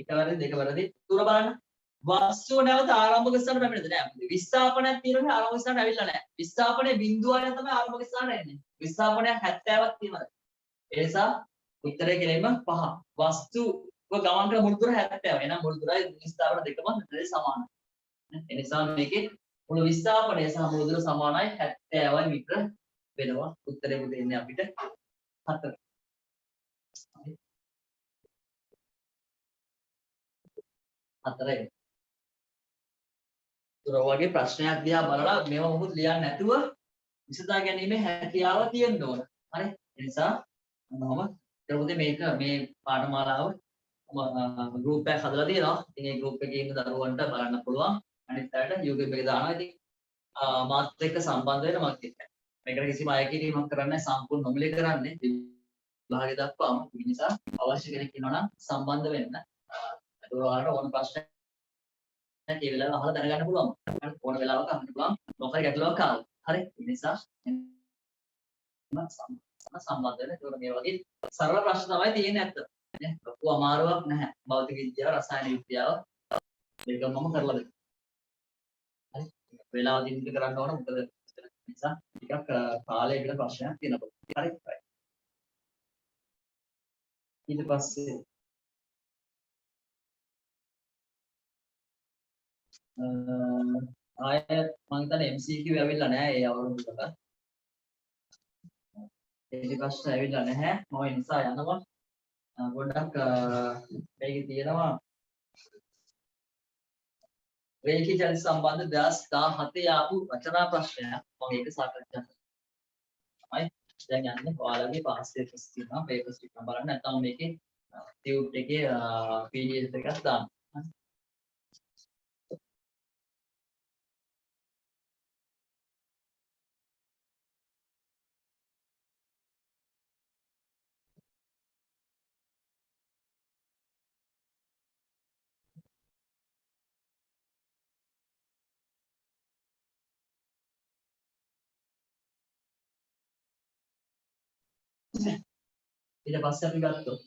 එක වැරදි දෙක වැරදි. තුන බලන්න. වස්තුව නැවත ආරම්භක ස්ථානට පැමිණෙද නැහැ. විස්ථාපනයක් තියෙනවා ආරම්භක ස්ථානට ඇවිල්ලා නැහැ. විස්ථාපනයේ බිඳුවයි තමයි ආරම්භක ස්ථානට එන්නේ. විස්ථාපනයක් 70ක් තියෙනවා. ඒ නිසා උත්තරය කෙරෙහිම 5. වස්තුව ගමන් කරන මුළු දුර 70. එහෙනම් මුළු දුරයි විස්ථාපන දෙකම මෙතනදී සමානයි. ඒ නිසා මේකේ මුළු විස්ථාපනය සහ මුළු දුර සමානයි 70යි මීටර වෙනවා. උත්තරේ මුද එන්නේ අපිට 4. හතරයි. ඒතර වගේ ප්‍රශ්නයක් දිහා බලලා මේව මොකුත් ලියන්න නැතුව විසඳා ගැනීමේ හැකියාව තියෙන්න ඕන. හරි? ඒ නිසා මම ඊට මේක මේ පාඨමාලාව ගෲප් එකක් හදලා තියෙනවා. ඉතින් ඒ ගෲප් එකේ ඉන්න දරුවන්ට බලන්න පුළුවන්. අනිත් අයට YouTube එකේ දානවා. ඉතින් මාත් එක්ක සම්බන්ධ වෙන්න මම කියනවා. මේකට කිසිම අයකිරීමක් කරන්නේ නැහැ. සම්පූර්ණ නොමිලේ කරන්නේ. විභාගය දක්වාම. ඒ නිසා අවශ්‍ය කෙනෙක් ඉන්නවා නම් සම්බන්ධ වෙන්න. ඔයාලට ඕන ප්‍රශ්නයක් ඒ වෙලාව අහලා දැනගන්න පුළුවන්. ඕන වෙලාවක අහන්න පුළුවන්. මොකද ගැටලුවක් ආවොත්. හරි. ඒ නිසා සම්බන්ධ වෙන ඒකට මේ වගේ සරල ප්‍රශ්න තමයි තියෙන්නේ ඇත්ත. නේ? ලොකු අමාරුවක් නැහැ. භෞතික විද්‍යාව, රසායන විද්‍යාව මේක මම කරලා දෙන්න. හරි. වෙලාව දින්ද කරන්න ඕන මොකද නිසා ටිකක් කාලයකට ප්‍රශ්නයක් තියෙනවා. හරි. ඊට පස්සේ ආය මම හිතන්නේ MCQ ඇවිල්ලා නැහැ ඒ අවුරුද්දට. ඒ ප්‍රශ්න ඇවිල්ලා නැහැ. මම ඒ නිසා යනවා. පොඩ්ඩක් මේකේ තියෙනවා රේඛී චලිත සම්බන්ධ 2017 ආපු රචනා ප්‍රශ්නයක්. මම ඒක සාකච්ඡා කරනවා. දැන් යන්නේ ඔයාලගේ පාස් පේපර්ස් තියෙනවා. පේපර්ස් ටික බලන්න නැත්නම් මේකේ ටියුට් එකේ PDF එකක් දාන්න. ඊට පස්සේ අපි ගත්තොත්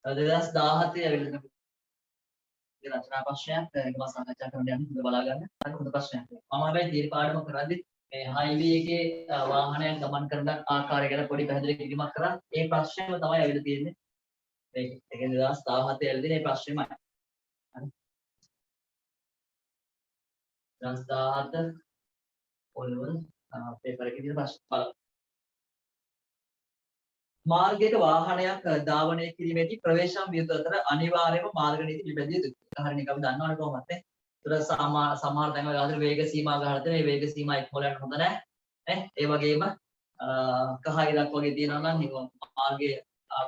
2017 ඇවිල්ලා ඒ රචනා ප්‍රශ්නයක් ඒක මම සාකච්ඡා කරන්න යන්නේ බලා ගන්න. හරි හොඳ ප්‍රශ්නයක්. මම හැබැයි තීර පාඩම කරද්දී මේ හයිවේ එකේ වාහනයක් ගමන් කරන ආකාරය ගැන පොඩි පැහැදිලි කිරීමක් කරා. ඒ ප්‍රශ්නයම තමයි ඇවිල්ලා තියෙන්නේ. ඒක 2017 ඇවිල්ලා මේ ප්‍රශ්නයමයි. හරි. 2017 ඔයවල පේපර් එකේ තියෙන ප්‍රශ්න බලන්න. මාර්ගයක වාහනයක් ධාවනය කිරීමේදී ප්‍රවේශම් වියුතු අතර අනිවාර්යයෙන්ම මාර්ග නීති පිළිපැදිය යුතුයි. හරිනේ අපි දන්නවනේ කොහොමද නේ. ඒතර සමහර තැන්වල ආදර වේග සීමා ගහලා තියෙන මේ වේග සීමා ඉක්මවල යන්න හොඳ නැහැ. නේ? ඒ වගේම කහ ඉරක් වගේ තියෙනවා නම් මාර්ගයේ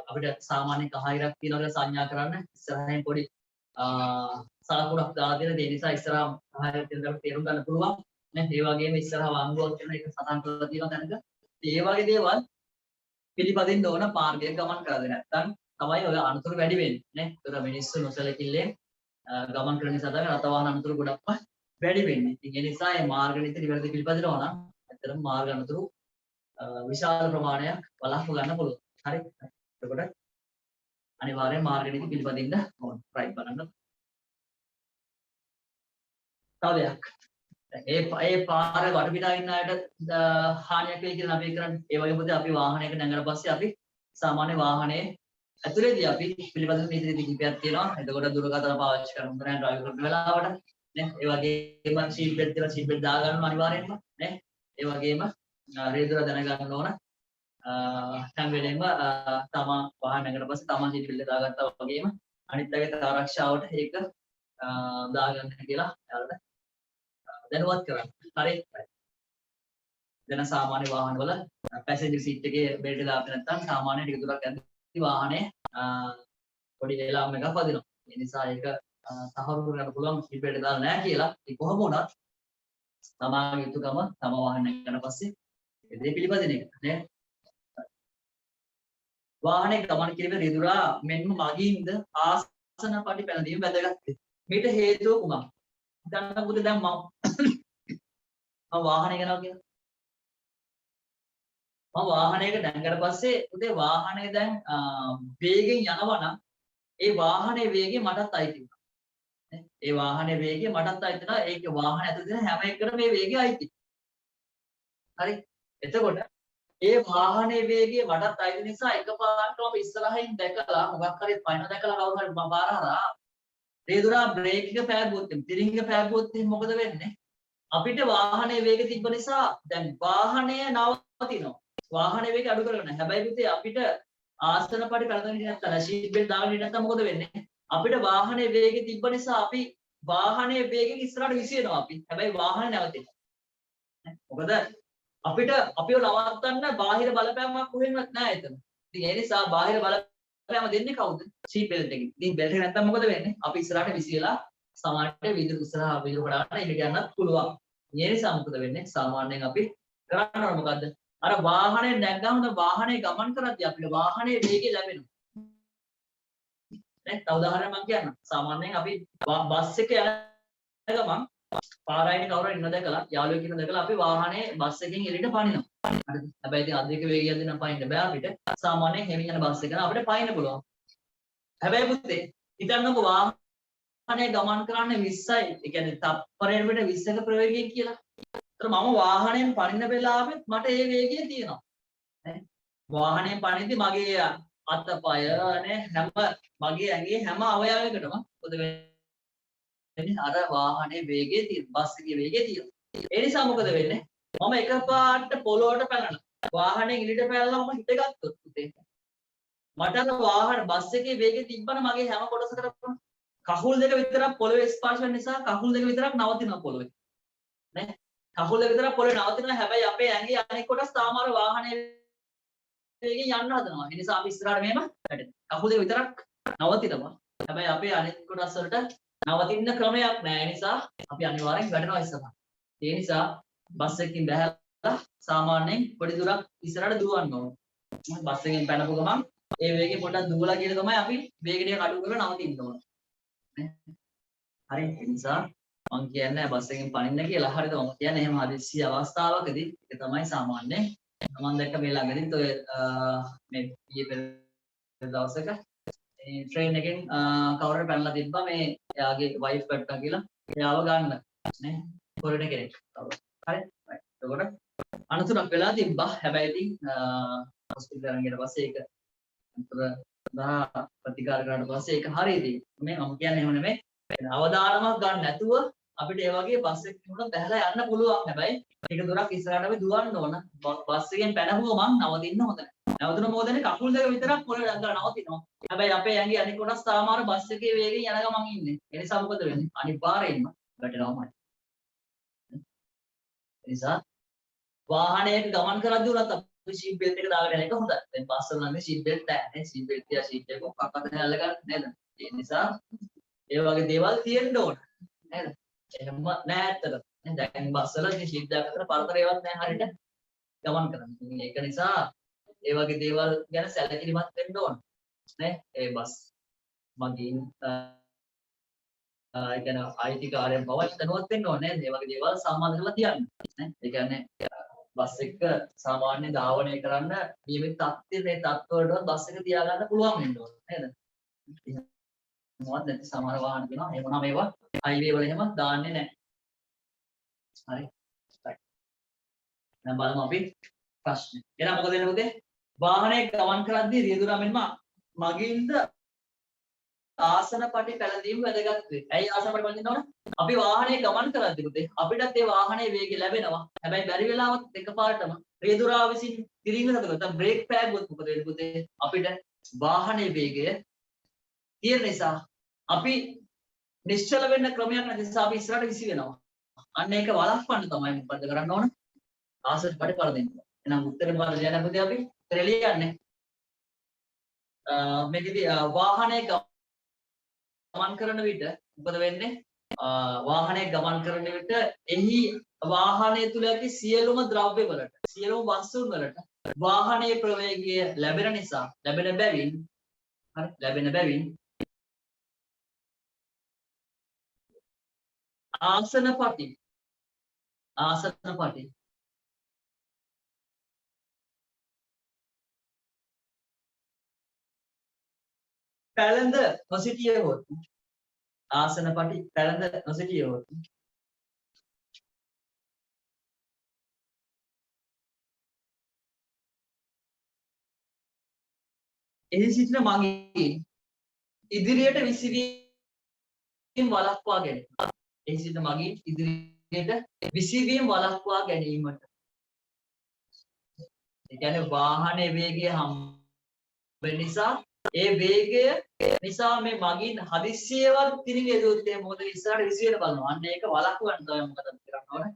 අපිට සාමාන්‍ය කහ ඉරක් තියෙනවා කියලා සංඥා කරන්න ඉස්සරහින් පොඩි සලකුණක් දාලා දෙන ඒ නිසා ඉස්සරහා කහ ඉරක් තියෙනවා තේරුම් ගන්න පුළුවන්. නේ? ඒ වගේම ඉස්සරහා වංගුවක් තියෙන එක සටහන් කරලා තියෙනවා දැනග. ඒ වගේ දේවල් පිළිපදින්න ඕන මාර්ගයක ගමන් කරද්දී නැත්නම් තමයි ඔය අනතුරු වැඩි වෙන්නේ නේ. ඒතර මිනිස්සු නොසලකිල්ලෙන් ගමන් කරන නිසා තමයි රට වාහන අනතුරු ගොඩක්ම වැඩි වෙන්නේ. ඉතින් ඒ නිසා මේ මාර්ග නීති නිවැරදි පිළිපදිනවා නම් ඇත්තටම මාර්ග අනතුරු විශාල ප්‍රමාණයක් වළක්ව ගන්න පුළුවන්. හරි. එතකොට අනිවාර්යෙන් මාර්ග නීති පිළිපදින්න ඕන. රයිට් බලන්න. තව දෙයක්. ඒ පාර වටපිටා ඉන්න අයට හානියක් වෙයි කියලා අපි කරන්නේ. ඒ වගේම අපි වාහනයක නැංගලා පස්සේ අපි සාමාන්‍ය වාහනේ ඇතුලේදී අපි පිළිපදින නීති කිහිපයක් තියෙනවා. එතකොට දුරකථන පාවිච්චි කරන උඹ නැහැ ඩ්‍රයිව් කරන වෙලාවට නේ. ඒ වගේම සීට් බෙල්ට් එක සීට් බෙල්ට් දා ගන්න අනිවාර්යෙන්ම නේ. ඒ වගේම රේදුර දැනගන්න ඕන. හැම වෙලේම තමා වාහන නැගලා පස්සේ තමා සීට් බෙල්ට් එක දාගත්තා වගේම අනිත් අයගේ ආරක්ෂාවට ඒක දාගන්න කියලා යාළුවා දැනුවත් කරන්න. හරි. දැන් සාමාන්‍ය වාහන වල පැසෙන්ජර් සීට් එකේ බෙල්ට් දාපේ නැත්නම් සාමාන්‍ය ටික දුරක් යද්දී වාහනේ පොඩි එලාම් එකක් වදිනවා. ඒ නිසා ඒක සහවුරු කරගන්න පුළුවන් සීට් බෙල්ට් දාලා නැහැ කියලා. ඒ කොහොම වුණත් තමාගේ යුතුයකම තම වාහන නැගන පස්සේ ඒ දේ පිළිපදින එක නේ. වාහනේ ගමන් කිරීමේ රිදුරා මෙන්ම මගින්ද ආසන පටි පැනදීම වැදගත්. මේට හේතුව කුමක්ද? දැන් පුතේ දැන් මම වාහනේ යනවා කියලා. මම වාහනයක නැංගකට පස්සේ පුතේ වාහනේ දැන් වේගෙන් යනවා නම් ඒ වාහනේ වේගය මටත් අයිති වෙනවා. ඒ වාහනේ වේගය මටත් අයිති වෙනවා. ඒක වාහන ඇතුළේ තියෙන හැම එකකටම මේ වේගය අයිති. හරි. එතකොට ඒ වාහනේ වේගය මටත් අයිති නිසා එකපාරටම අපි ඉස්සරහින් දැකලා මොකක් හරි පයින් දැකලා කවුරු හරි බාර හරහා රේදුරා බ්‍රේක් එක පෑගුවොත් තිරිංග පෑගුවොත් මොකද වෙන්නේ? අපිට වාහනේ වේගය තිබ්බ නිසා දැන් වාහනය නවතිනවා. වාහනේ වේගය අඩු කරගන්න. හැබැයි පුතේ අපිට ආසන පටි පැනගෙන නැත්නම් සීට් බෙල්ට් දාගෙන නැත්නම් මොකද වෙන්නේ? අපිට වාහනේ වේගය තිබ්බ නිසා අපි වාහනේ වේගෙන් ඉස්සරහට විසිනවා අපි. හැබැයි වාහනේ නැවතිනවා. මොකද අපිට අපිව නවත්තන්න බාහිර බලපෑමක් කොහෙන්වත් නැහැ එතන. ඉතින් ඒ නිසා බාහිර බලපෑම දෙන්නේ කවුද? සීට් බෙල්ට් එකකින්. ඉතින් බෙල්ට් එක නැත්නම් මොකද වෙන්නේ? අපි ඉස්සරහට විසිලා සමහරට විදුලි ඉස්සරහා විදුලි කඩාන ඉඳ ගන්නත් පුළුවන්. ඒ නිසා මොකද වෙන්නේ? සාමාන්‍යයෙන් අපි කරන්නේ මොකද්ද? අර වාහනේ නැග්ගම වාහනේ ගමන් කරද්දී අපිට වාහනේ වේගය ලැබෙනවා. නේ තව උදාහරණයක් මම කියන්නම්. සාමාන්‍යයෙන් අපි බස් එක යන ගමන් පාරායිනේ කවුරු ඉන්න දැකලා යාළුවෙක් ඉන්න දැකලා අපි වාහනේ බස් එකකින් එළියට පනිනවා. හරිද? හැබැයි ඉතින් අධික වේගයක් දෙන්න පනින්න බෑ අපිට. සාමාන්‍යයෙන් හෙමින් යන බස් එක නම් අපිට පනින්න පුළුවන්. හැබැයි පුතේ හිතන්නකෝ වාහනේ ගමන් කරන්නේ 20යි. ඒ කියන්නේ තප්පරයකට 20ක ප්‍රවේගයෙන් කියලා. ඒතර මම වාහනයෙන් පනින්න වෙලාවෙත් මට ඒ වේගය තියෙනවා. නේ? වාහනයෙන් පනිද්දි මගේ අතපය නේ හැම මගේ ඇඟේ හැම අවයවයකටම මොකද වෙන්නේ? අර වාහනේ වේගය තියෙන බස් එකේ වේගය තියෙනවා. ඒ නිසා මොකද වෙන්නේ? මම එකපාරට පොළොවට පැනලා වාහනේ ඉලිට පැනලා මම හිටගත්තොත් පුතේ මට අර වාහන බස් එකේ වේගය තිබ්බම මගේ හැම කොටසකටම කකුල් දෙක විතරක් පොළවේ ස්පර්ශ වෙන නිසා කකුල් දෙක විතරක් නවතිනවා පොළවේ. නේ? කකුල් දෙක විතරක් පොළවේ නවතිනවා. හැබැයි අපේ ඇඟේ අනෙක් කොටස් තාම අර වාහනේ වේගෙන් යන්න හදනවා. ඒ නිසා අපි ඉස්සරහට මෙහෙම වැටෙනවා. කකුල් දෙක විතරක් නවතිනවා. හැබැයි අපේ අනෙක් කොටස් වලට නවතින්න ක්‍රමයක් නැහැ. ඒ නිසා අපි අනිවාර්යෙන් වැටෙනවා ඉස්සරහට. ඒ නිසා බස් එකකින් බැහැලා සාමාන්‍යයෙන් පොඩි දුරක් ඉස්සරහට දුවන්න ඕන. බස් එකෙන් පැනපු ගමන් ඒ වේගෙ පොඩ්ඩක් දුවලා කියලා තමයි අපි වේගය ටික අඩු කරලා නවතින්න ඕන. හරි ඒ නිසා මම කියන්නේ බස් එකෙන් පනින්න කියලා. හරිද? මම කියන්නේ එහෙම හදිස්සි අවස්ථාවකදී ඒක තමයි සාමාන්‍යයෙන් මම දැක්ක මේ ළඟදිත් ඔය මේ ඊයේ පෙර දවසක මේ ට්‍රේන් එකෙන් කවුරුහරි පැනලා තිබ්බා මේ එයාගේ වයිෆ් පැට්ටා කියලා එයාව ගන්න නේ පොරණ කෙනෙක්. හරි. එතකොට අනතුරක් වෙලා තිබ්බා. හැබැයි ඉතින් හොස්පිටල් එකෙන් ගියට පස්සේ ඒක අතර ප්‍රතිකාර කරාට පස්සේ ඒක හරියදී. මේ මම කියන්නේ එහෙම නෙමෙයි. අවදානමක් ගන්න නැතුව අපිට ඒ වගේ බස් එකකින් උඩ බැලලා යන්න පුළුවන්. හැබැයි ඒක දුරක් ඉස්සරහට අපි දුවන්න ඕන. බස් එකෙන් පැනහුවම නවතින්න හොඳ නැහැ. නවතුන මොකදනේ කකුල් දෙක විතරක් පොළවේ දාලා නවතිනවා. හැබැයි අපේ ඇඟේ අනිත් කොටස් තාම අර බස් එකේ වේගෙන් යන ගමන් ඉන්නේ. ඒ නිසා මොකද වෙන්නේ? අනිවාර්යයෙන්ම වැටෙනවාමයි. ඒ නිසා වාහනයක ගමන් කරද්දී උනත් අපි සීට් බෙල්ට් එක දාගෙන යන එක හොඳයි. දැන් බස් වල නම් සීට් බෙල්ට් නැහැ. සීට් බෙල්ට් තියා සීට් එක කක්කද හැල්ල ගන්න නේද? ඒ නිසා ඒ වගේ දේවල් තියෙන්න ඕන. නේද? එහෙම නෑ ඇත්තට. දැන් බස් වල ඉතින් සීට් දාගත්තට පරතරයවත් නැහැ හරියට ගමන් කරන්න. ඒක නිසා ඒ වගේ දේවල් ගැන සැලකිලිමත් වෙන්න ඕන. නේ? ඒ බස් මගින් ඒ කියන්නේ IT කාර්යයන් බව දැනුවත් වෙන්න ඕනේ. මේ වගේ දේවල් සම්බන්ධ කරලා තියන්න. නේ? ඒ කියන්නේ බස් එක සාමාන්‍ය ධාවනය කරන්න නියමිත තත්ත්වයේ තත්ත්වවලට බස් එක තියාගන්න පුළුවන් වෙන්න ඕනේ. නේද? මොකක්ද නැති සමහර වාහන තියෙනවා. ඒ වුණාම ඒවා හයිවේ වල එහෙම දාන්නේ නැහැ. හරි. දැන් බලමු අපි ප්‍රශ්නේ. එහෙනම් මොකද වෙන්නේ පුතේ? වාහනයක ගමන් කරද්දී රියදුරා මෙන්ම මගින්ද ආසන පටි පැලඳීම වැදගත් වේ. ඇයි ආසන පටි පැලඳින්න ඕන? අපි වාහනේ ගමන් කරද්දී පුතේ අපිටත් ඒ වාහනේ වේගය ලැබෙනවා. හැබැයි බැරි වෙලාවත් එකපාරටම රියදුරා විසින් තිරින්ග නැතකොට බ්‍රේක් පෑගුවොත් මොකද වෙන්නේ පුතේ? අපිට වාහනේ වේගය තියෙන නිසා අපි නිශ්චල වෙන්න ක්‍රමයක් නැති නිසා අපි ඉස්සරහට විසි වෙනවා. අන්න ඒක වළක්වන්න තමයි මොකද කරන්න ඕන? ආසන පටි පැලඳින්න. එහෙනම් උත්තරේ මොකද ලියන්න පුතේ අපි? උත්තරේ ලියන්නේ මේකදී වාහනේ ගමන් කරන විට මොකද වෙන්නේ? වාහනේ ගමන් කරන විට එහි වාහනය තුල ඇති සියලුම ද්‍රව්‍ය වලට සියලුම වස්තුන් වලට වාහනේ ප්‍රවේගය ලැබෙන නිසා ලැබෙන බැවින් ආසන පටි පැලඳ නොසිටියහොත් ආසන පටි පැලඳ නොසිටියහොත් එහි සිටින මගින් ඉදිරියට විසිවීම වළක්වා ගැනීම. එහි සිටින මගින් ඉදිරියට විසිවීම වළක්වා ගැනීමට. ඒ කියන්නේ වාහනේ වේගය හම්බ නිසා ඒ වේගය නිසා මේ මගින් හදිස්සියවත් තිරිඟෙදුවොත් එහෙම මොකද ඉස්සරහට විසි වෙන බලනවා. අන්න ඒක වළක්වන්න තමයි මොකද කරන්න ඕනේ?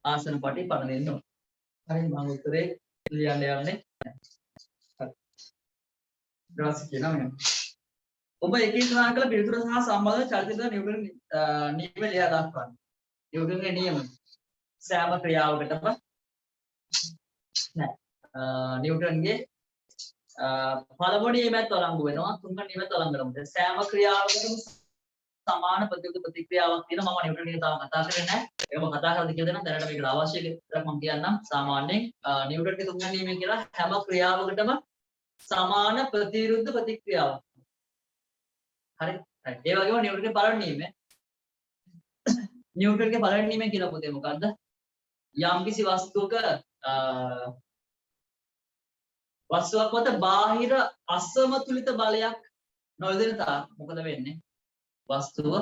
ආසන පටි පණ දෙන්න ඕනේ. හරි මම උත්තරේ ලියන්න යන්නේ. ඊට කියනවා මම. ඔබ එකී සඳහන් කළ පිළිතුර සහ සම්බන්ධ චලිත නියුටන් නියම ලියා දක්වන්න. නියුටන්ගේ නියම සෑම ක්‍රියාවකටම නෑ නියුටන්ගේ පළවෙනි නියමයත් වළංගු වෙනවා තුන්වෙනි නියමයත් වළංගු වෙනවා. සෑම ක්‍රියාවකටම සමාන ප්‍රතික්‍රියාවක් තියෙනවා. මම නිව්ටන් එක තාම කතා කරන්නේ නැහැ. ඒක මම කතා කරලා කියලා දෙනවා. දැනට මේකට අවශ්‍ය විතරක් මම කියන්නම්. සාමාන්‍යයෙන් නිව්ටන්ගේ තුන්වෙනි නියමය කියලා හැම ක්‍රියාවකටම සමාන ප්‍රතිවිරුද්ධ ප්‍රතික්‍රියාවක්. හරි. ඒ වගේම නිව්ටන්ගේ පළවෙනි නියමය. නිව්ටන්ගේ පළවෙනි නියමය කියලා පොතේ මොකද්ද? යම්කිසි වස්තුවක වස්තුවක් මත බාහිර අසමතුලිත බලයක් නොයදෙන තාක් මොකද වෙන්නේ? වස්තුව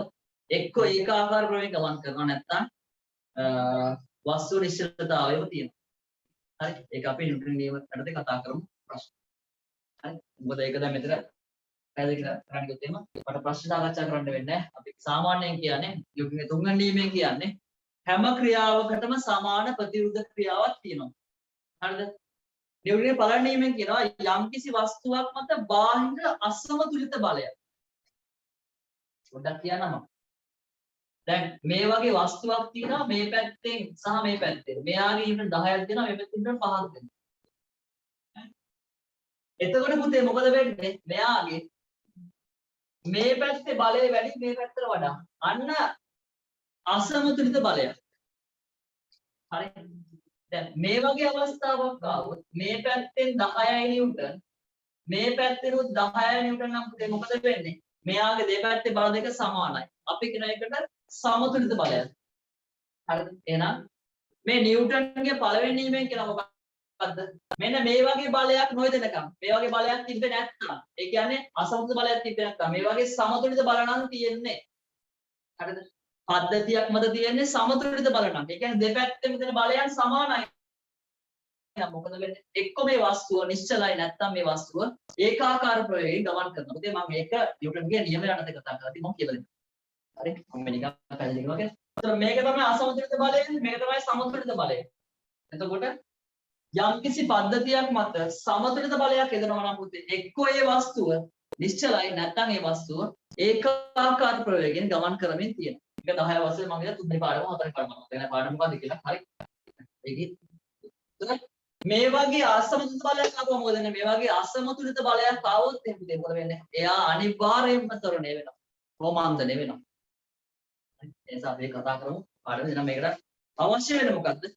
එක්ක ඒකාකාර ප්‍රවේගයෙන් ගමන් කරනවා නැත්නම් වස්තුව නිශ්චලතාවයම තියෙනවා. හරි. ඒක අපි නිව්ටන් නියම යටතේ කතා කරමු ප්‍රශ්න. හරි. මොකද ඒක දැන් මෙතන පැහැදිලි කරන්න ගියොත් එහෙම අපට ප්‍රශ්න සාකච්ඡා කරන්න වෙන්නේ නැහැ. අපි සාමාන්‍යයෙන් කියන්නේ නිව්ටන්ගේ තුන්වෙනි නියමය කියන්නේ හැම ක්‍රියාවකටම සමාන ප්‍රතිවිරුද්ධ ක්‍රියාවක් තියෙනවා. හරිද? නිව්ටන්ගේ පළවෙනි නියමයෙන් කියනවා යම්කිසි වස්තුවක් මත බාහිර අසමතුලිත බලයක්. පොඩ්ඩක් කියන්නම. දැන් මේ වගේ වස්තුවක් තියෙනවා මේ පැත්තෙන් සහ මේ පැත්තෙන්. මෙයාගේ ඉන්න 10ක් දෙනවා මේ පැත්තෙන් ඉන්න 5ක් දෙනවා. එතකොට පුතේ මොකද වෙන්නේ? මෙයාගේ මේ පැත්තේ බලය වැඩි මේ පැත්තට වඩා. අන්න අසමතුලිත බලයක්. හරි. දැන් මේ වගේ අවස්ථාවක් ආවොත් මේ පැත්තෙන් 10යි නිව්ටන් මේ පැත්තෙන් 10යි නිව්ටන් නම් පුතේ මොකද වෙන්නේ? මෙයාගේ දෙපැත්තේ බල දෙක සමානයි. අපි කියන එකට සමතුලිත බලයක්. හරිද? එහෙනම් මේ නිව්ටන්ගේ පළවෙනි නියමයෙන් කියන මොකක්ද? මෙන්න මේ වගේ බලයක් නොයදෙනකම්. මේ වගේ බලයක් තිබ්බේ නැත්නම්. ඒ කියන්නේ අසමතුලිත බලයක් තිබ්බේ නැත්නම්. මේ වගේ සමතුලිත බල නම් තියෙන්නේ. හරිද? පද්ධතියක් මත තියෙන්නේ සමතුලිත බල නම්. ඒ කියන්නේ දෙපැත්තෙම තියෙන බලයන් සමානයි. මොකද වෙන්නේ? එක්ක මේ වස්තුව නිශ්චලයි නැත්නම් මේ වස්තුව ඒකාකාර ප්‍රවේගයෙන් ගමන් කරනවා. ඉතින් මම මේක නිව්ටන්ගේ නියමය යටතේ කතා කරලා ඉතින් මම කියලා දෙන්නම්. හරි? මම නිකන් පැහැදිලි කරනවා කියන්නේ. ඒතර මේක තමයි අසමතුලිත බලය, මේක තමයි සමතුලිත බලය. එතකොට යම්කිසි පද්ධතියක් මත සමතුලිත බලයක් යොදනවා නම් පුතේ එක්ක ඒ වස්තුව නිශ්චලයි නැත්නම් ඒ වස්තුව ඒකාකාර ප්‍රවේගයෙන් ගමන් කරමින් තියෙනවා. මේක 10 වසරේ මම ඉතින් තුන්වෙනි පාඩම හතරවෙනි පාඩම වෙන පාඩම මොකද්ද කියලා. හරි? ඒකේ මේ වගේ අසමතුලිත බලයක් ආවම මොකද වෙන්නේ? මේ වගේ අසමතුලිත බලයක් ආවොත් එහෙනම් මොකද වෙන්නේ? එයා අනිවාර්යයෙන්ම තරණය වෙනවා. රෝමාන්තණය වෙනවා. ඒ නිසා අපි කතා කරමු. පාඩම එහෙනම් මේකට අවශ්‍ය වෙන්නේ මොකද්ද?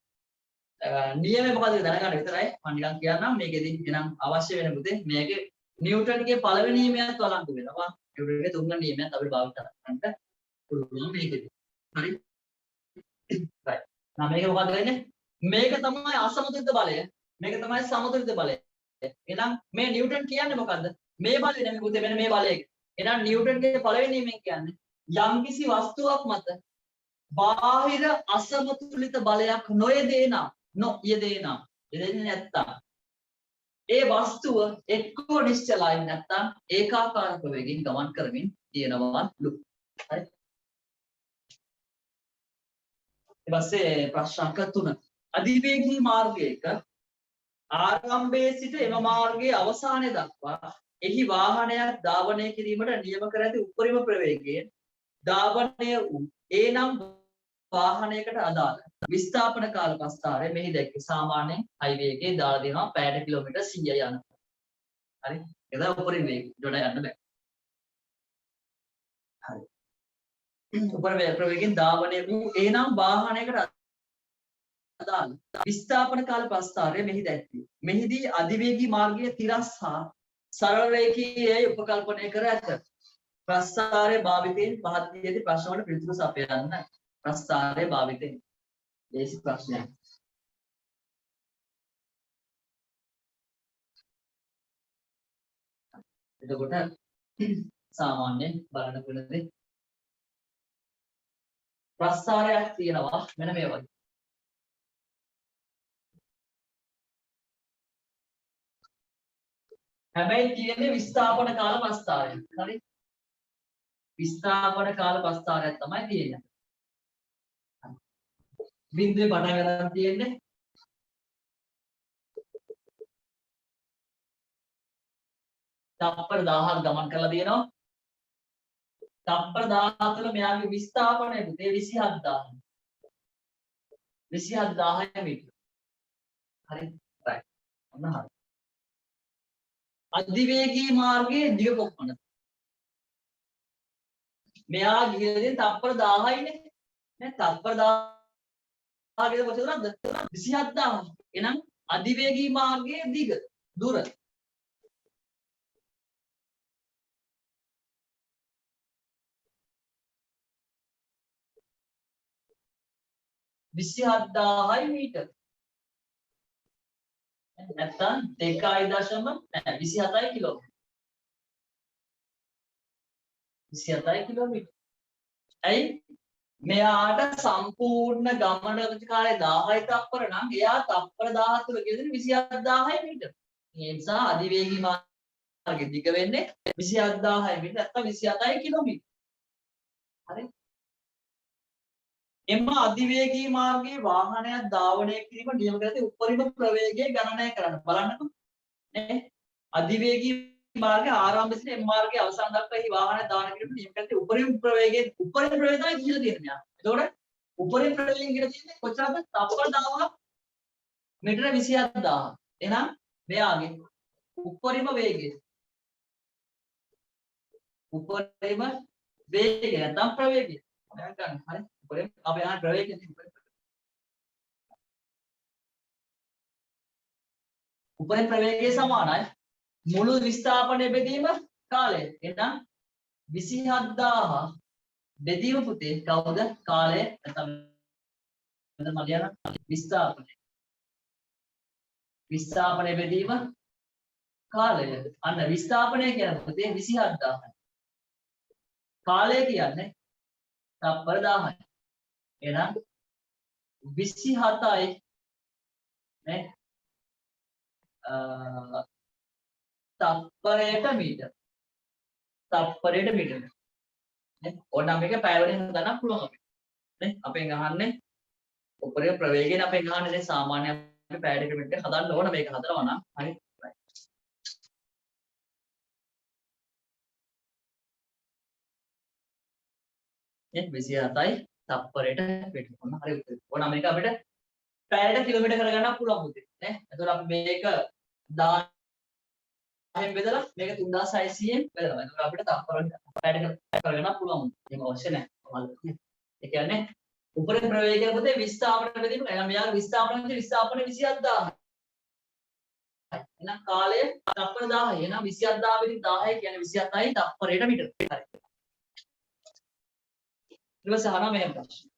නියමය මොකද්ද දැනගන්න විතරයි. මම නිකන් කියන්නම් මේකෙදි එනම් අවශ්‍ය වෙන පුතේ මේකේ නිව්ටන්ගේ පළවෙනි නියමයත් වළංගු වෙනවා. නිව්ටන්ගේ තුන්වෙනි නියමයත් අපිට භාවිත කරන්න පුළුවන් මේකෙදි. හරි? right. now මේක මොකද්ද වෙන්නේ? මේක තමයි අසමතුලිත බලය. මේක තමයි සමතුලිත බලය. එහෙනම් මේ නිව්ටන් කියන්නේ මොකද්ද? මේ බලය නෙමෙයි පුතේ මෙන්න මේ බලය. එහෙනම් නිව්ටන්ගේ පළවෙනි නියමයෙන් කියන්නේ යම්කිසි වස්තුවක් මත බාහිර අසමතුලිත බලයක් යෙදෙන්නේ නැත්තම් ඒ වස්තුව එක්කෝ නිශ්චලයි නැත්තම් ඒකාකාර ප්‍රවේගයෙන් ගමන් කරමින් තියෙනවලු. හරි? ඊට පස්සේ ප්‍රශ්න අංක 3. අධිවේගී මාර්ගයක ආරම්භයේ සිට එම මාර්ගයේ අවසානය දක්වා එහි වාහනයක් ධාවනය කිරීමට නියම කර ඇති උපරිම ප්‍රවේගයෙන් ධාවනය වූ එනම් වාහනයකට අදාළ විස්ථාපන කාල ප්‍රස්ථාරය මෙහි දැක්වේ. සාමාන්‍යයෙන් හයිවේ එකේ දාලා දෙනවා පැයට කිලෝමීටර් 100යි යන. හරි? ඒක තමයි උපරිම වේගය. ඊට යන්න බෑ. හරි. උපරිම ප්‍රවේගයෙන් ධාවනය වූ එනම් වාහනයකට අදාළ විස්ථාපන කාල ප්‍රස්ථාරය මෙහි දැක්වේ. මෙහිදී අධිවේගී මාර්ගයේ තිරස් හා සරල රේඛීයයි උපකල්පනය කර ඇත. ප්‍රස්ථාරයේ භාවිතයෙන් පහත් දී ඇති ප්‍රශ්න වලට පිළිතුරු සපයන්න. ප්‍රස්ථාරයේ භාවිතයෙන්. දේශි ප්‍රශ්නයක්. එතකොට සාමාන්‍යයෙන් බලන්න පුළුවන් ප්‍රස්ථාරයක් තියෙනවා මෙන්න මේ වගේ. හැබැයි කියන්නේ විස්ථාපන කාල ප්‍රස්ථාරය. හරි? විස්ථාපන කාල ප්‍රස්ථාරයක් තමයි තියෙන්නේ. බිඳුවේ පටන් ගන්න තියෙන්නේ තප්පර 1000ක් ගමන් කරලා තියෙනවා. තප්පර 1000 තුළ මෙයාගේ විස්ථාපනය පුතේ 27000. 27000 මීටර. හරි? right. ඔන්න හරි. අධිවේගී මාර්ගයේ දිග කොපමණද? මෙයා ගිහින් තප්පර 1000යිනේ. නේ තප්පර 1000 ගේ කොච්චරද? 27000. එහෙනම් අධිවේගී මාර්ගයේ දිග දුර 27000 මීටර. නැත්නම් 2.27 කිලෝමීටර. 27 කිලෝමීටර. ඇයි? මෙයාට සම්පූර්ණ ගමන කාලය 1000යි තප්පර නම් එයා තප්පර 1000 තුල ගෙදෙන 27000 මීටර. ඒ නිසා අධිවේගී මාර්ගයේ දිග වෙන්නේ 27000 මීටර නැත්නම් 27 කිලෝමීටර. හරි. එම අධිවේගී මාර්ගයේ වාහනයක් ධාවනය කිරීම නියම කරති උපරිම ප්‍රවේගය ගණනය කරන්න. බලන්නකෝ. නේ? අධිවේගී මාර්ගයේ ආරම්භ සිට එම් මාර්ගයේ අවසාන දක්වා මේ වාහනය ධාවනය කිරීම නියම කරති උපරිම ප්‍රවේගය තමයි කියලා තියෙනවා. එතකොට උපරිම ප්‍රවේගයෙන් කියලා තියෙන්නේ කොච්චරද? තප්පර 1000 මීටර 27000. එහෙනම් මෙයාගේ උපරිම වේගය නැත්නම් ප්‍රවේගය ගන්න. හරි. අපි යන ප්‍රවේගය උපරිම ප්‍රවේගය සමානයි මුළු විස්ථාපනය බෙදීම කාලය. එහෙනම් 27000 බෙදීම පුතේ කවුද? කාලය නැත්නම් මලියන විස්ථාපනය බෙදීම කාලය. අන්න විස්ථාපනය කියන්නේ පුතේ 27000. කාලය කියන්නේ තප්පර 1000යි. එහෙනම් 27යි නේ තප්පරයට මීටර. තප්පරයට මීටර. නේ ඕනම් එක පැය වලින් ගණන් පුළුවන් අපිට. නේ අපෙන් අහන්නේ උපරිම ප්‍රවේගයෙන් අපෙන් අහන්නේ දැන් සාමාන්‍ය අපි පැයකට මීටර හදන්න ඕන මේක හදනවා නම් හරි. නේ 27යි තප්පරයට මීටර. ඔන්න හරි උත්තරය. ඕනම් මේක අපිට පැයට කිලෝමීටර කරගන්න පුළුවන් පුතේ. නේ එතකොට අපි මේක 10න් බෙදලා මේක 3600න් බෙදලා. එතකොට අපිට තප්පර පැයට කරගන්න පුළුවන්. එහෙම අවශ්‍ය නැහැ. ඒ කියන්නේ උපරිම ප්‍රවේගය පුතේ විස්ථාපන බෙදීම. එහෙනම් මෙයාගේ විස්ථාපන 27000. එහෙනම් කාලය තප්පර 1000යි. එහෙනම් 27000 බෙදී 1000 කියන්නේ 27යි තප්පරයට මීටර. හරි. ඊට පස්සේ අහනවා මෙහෙම ප්‍රශ්න.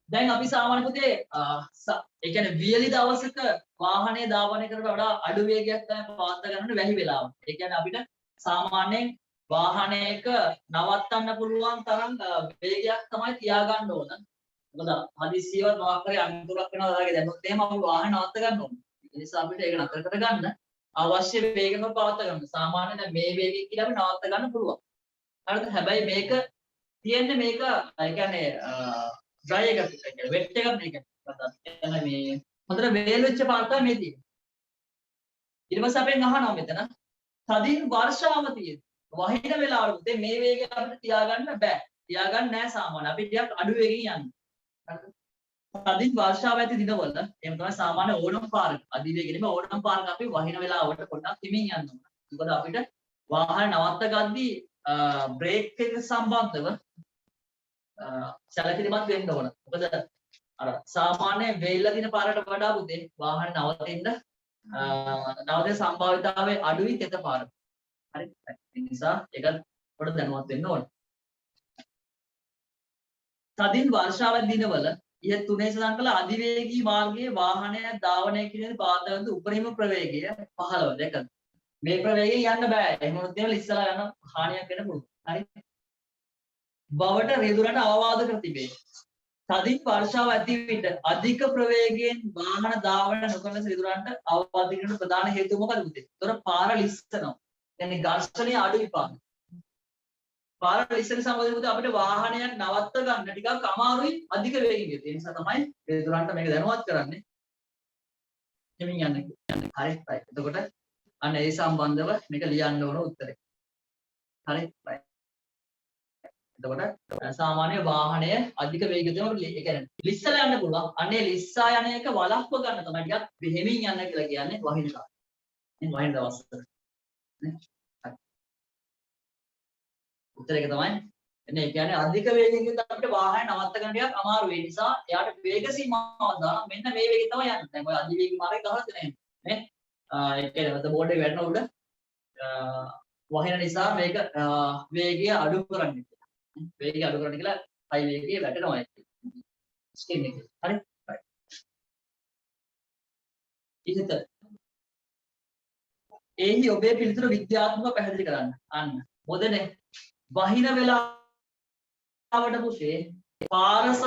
දැන් අපි සාමාන්‍ය පුතේ ඒ කියන්නේ වියලි දවසක වාහනේ ධාවනය කරනකොට වඩා අඩු වේගයක් තමයි පවත්වා ගන්නට වැහි වෙලාව. ඒ කියන්නේ අපිට සාමාන්‍යයෙන් වාහනයක නවත්තන්න පුළුවන් තරම් වේගයක් තමයි තියාගන්න ඕන. මොකද හදිස්සියව මොකක් හරි අනතුරක් වෙනවා වගේ දැනුත් එහෙම අපි වාහන නවත්ත ගන්න ඕන. ඒ නිසා අපිට ඒක නතර කරගන්න අවශ්‍ය වේගෙම පවත්වා ගන්න. සාමාන්‍යයෙන් දැන් මේ වේගය කියලා අපි නවත්ත ගන්න පුළුවන්. හරිද? හැබැයි මේක තියෙන්නේ මේක ඒ කියන්නේ ඩ්‍රයි එකක් කියන්නේ වෙට් එකක් මේක. එතන මේ හොඳට වේල් වෙච්ච පාට තමයි මේ තියෙන්නේ. ඊට පස්සේ අපෙන් අහනවා මෙතන තදින් වර්ෂාව තියෙන. වහින වෙලාවල පුතේ මේ වේගය අපිට තියාගන්න බෑ. තියාගන්න නෑ සාමාන්‍ය. අපි ටිකක් අඩු වේගෙන් යන්න. හරිද? තදින් වර්ෂාව ඇති දිනවල එහෙම තමයි සාමාන්‍ය ඕනම පාරක. අධිවේග නෙමෙයි ඕනම පාරක අපි වහින වෙලාවට පොඩ්ඩක් හිමින් යන්න ඕන. මොකද අපිට වාහන නවත්ත ගද්දී බ්‍රේක් එක සම්බන්ධව සැලකිලිමත් වෙන්න ඕන. මොකද අර සාමාන්‍ය වේල්ලා දින පාරට වඩා පුතේ වාහන නවතින්න නවතින සම්භාවිතාවය අඩුයි තෙත පාරක. හරි. ඒ නිසා ඒකත් පොඩ්ඩක් දැනුවත් වෙන්න ඕන. තදින් වර්ෂාවක් දිනවල ඉහත තුනේ සඳහන් කළ අධිවේගී මාර්ගයේ වාහනයක් ධාවනය කිරීමේ පාදවල උපරිම ප්‍රවේගය 15 දෙකක්. මේ ප්‍රවේගයෙන් යන්න බෑ. එහෙම වුණොත් එහෙම ඉස්සලා යන හානියක් වෙන්න පුළුවන්. හරි. බවට රියදුරන්ට අවවාද කර තිබේ. තදින් වර්ෂාව ඇති විට අධික ප්‍රවේගයෙන් වාහන ධාවන නොකරන රියදුරන්ට අවවාද කිරීමේ ප්‍රධාන හේතුව මොකද පුතේ? ඒතර පාර ලිස්සනවා. يعني ඝර්ෂණය අඩු විපාක. පාර ලිස්සන සම්බන්ධව අපිට වාහනයක් නවත්ත ගන්න ටිකක් අමාරුයි අධික වේගයෙන්. ඒ නිසා තමයි රියදුරන්ට මේක දැනුවත් කරන්නේ. එමින් යන්න. හරි. එතකොට අන්න ඒ සම්බන්ධව මේක ලියන්න ඕන උත්තරේ. හරි. එතකොට සාමාන්‍ය වාහනය අධික වේගයෙන් ඒ කියන්නේ ලිස්සලා යන්න පුළුවන්. අනේ ලිස්සා යන එක වළක්ව ගන්න තමයි ටිකක් වෙහෙමින් යන්න කියලා කියන්නේ වහින කාලය. වහින දවස් වල නේ. උත්තර එක තමයි එන්නේ. ඒ කියන්නේ අධික වේගයෙන් ගියොත් අපිට වාහනේ නවත්ත ගන්න ටිකක් අමාරු වෙයි. නිසා එයාට වේග සීමාවක් දාලා මෙන්න මේ වේගෙ තමයි යන්නේ. දැන් ඔය අධිවේගී මාර්ගය ගහලා තියෙනවා නේ. ඒ කියන්නේ මත බෝඩ් එක වැටෙන උඩ වහින නිසා මේක වේගය අඩු කරන්න කියලා. වේගය අඩු කරන්න කියලා හයි වේගයේ වැටෙනවා ඒක. ස්කින් එක. හරි? ඉතින් එහි ඔබේ පිළිතුර විද්‍යාත්මකව පැහැදිලි කරන්න. අන්න. මොදනේ වහින වෙලාවට පුතේ පාර සහ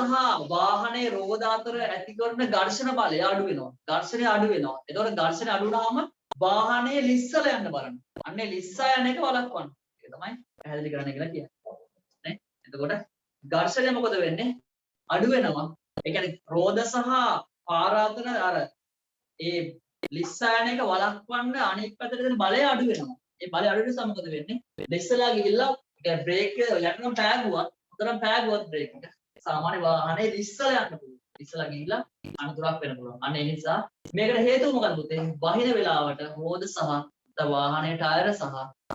වාහනේ රෝද අතර ඇති කරන ඝර්ෂණ බලය අඩු වෙනවා. ඝර්ෂණය අඩු වෙනවා. එතකොට ඝර්ෂණය අඩු වුණාම වාහනේ ලිස්සලා යන්න බලන්න. අන්නේ ලිස්සා යන එක වළක්වන්න. ඒක තමයි පැහැදිලි කරන්න කියලා කියන්නේ. නේ? එතකොට ඝර්ෂණය මොකද වෙන්නේ? අඩු වෙනවා. ඒ කියන්නේ රෝද සහ පාර අතර අර ඒ ලිස්සා යන එක වළක්වන්න අනිත් පැත්තට දෙන බලය අඩු වෙනවා. ඒ බලය අඩු වෙන නිසා මොකද වෙන්නේ? ලිස්සලා ගිහිල්ලා ඒ බ්‍රේක් එක යටනම් පෑගුවත්, උතරම් පෑගුවත් බ්‍රේක් එක සාමාන්‍ය වාහනේ ලිස්සලා යන්න පුළුවන්. ලිස්සලා ගිහිල්ලා අනතුරක් වෙන්න පුළුවන්. අන්න ඒ නිසා මේකට හේතුව මොකද පුතේ? වහින වෙලාවට රෝද සහ වාහනේ ටයර් සහ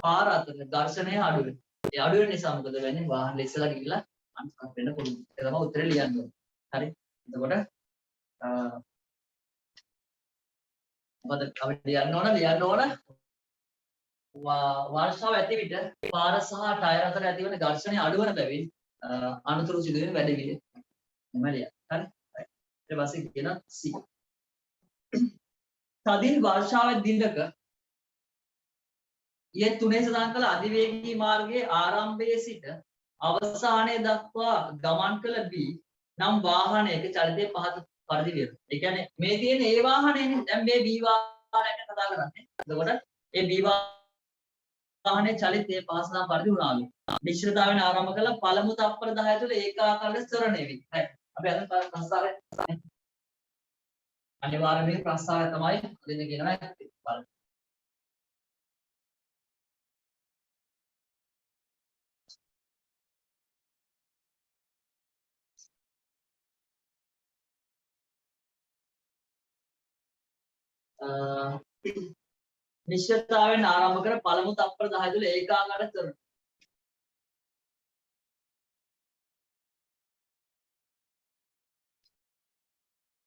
පාර අතර ඝර්ෂණය අඩු වෙනවා. ඒ අඩු වෙන නිසා මොකද වෙන්නේ? වාහන ලිස්සලා ගිහිල්ලා අනතුරක් වෙන්න පුළුවන්. ඒක තමයි උත්තරේ ලියන්න ඕනේ. හරි? එතකොට මොකද අපිට ලියන්න ඕන වර්ෂාව ඇති විට පාර සහ ටයර් අතර ඇතිවන ඝර්ෂණය අඩු වන බැවින් අනතුරු සිදු වෙන වැඩි විය. එමලිය. හරි. ඊට පස්සේ කියන C. තදින් වර්ෂාවේ දිනක ඊයේ තුනේ සඳහන් කළ අධිවේගී මාර්ගයේ ආරම්භයේ සිට අවසානයේ දක්වා ගමන් කළ B නම් වාහනයක චලිතය පහත පරිදි විය. ඒ කියන්නේ මේ තියෙන ඒ වාහනේනේ. දැන් මේ B වාහනයක් කතා කරන්නේ. එතකොට ඒ B වාහනේ චලිතය පහසුනම් පරිදි උනාලු. නිශ්චිතතාවයෙන් ආරම්භ කළ පළමු තත්පර 10 තුළ ඒකාකාර ලෙස ත්වරණය වේ. හරි. අපි අද ප්‍රස්තාවය අනිවාර්යයෙන් ප්‍රස්තාවය තමයි දෙන්න කියනවා බලන්න. නිශ්චිතතාවයෙන් ආරම්භ කර පළමු තත්පර 10 තුළ ඒකාකාර ත්වරණය.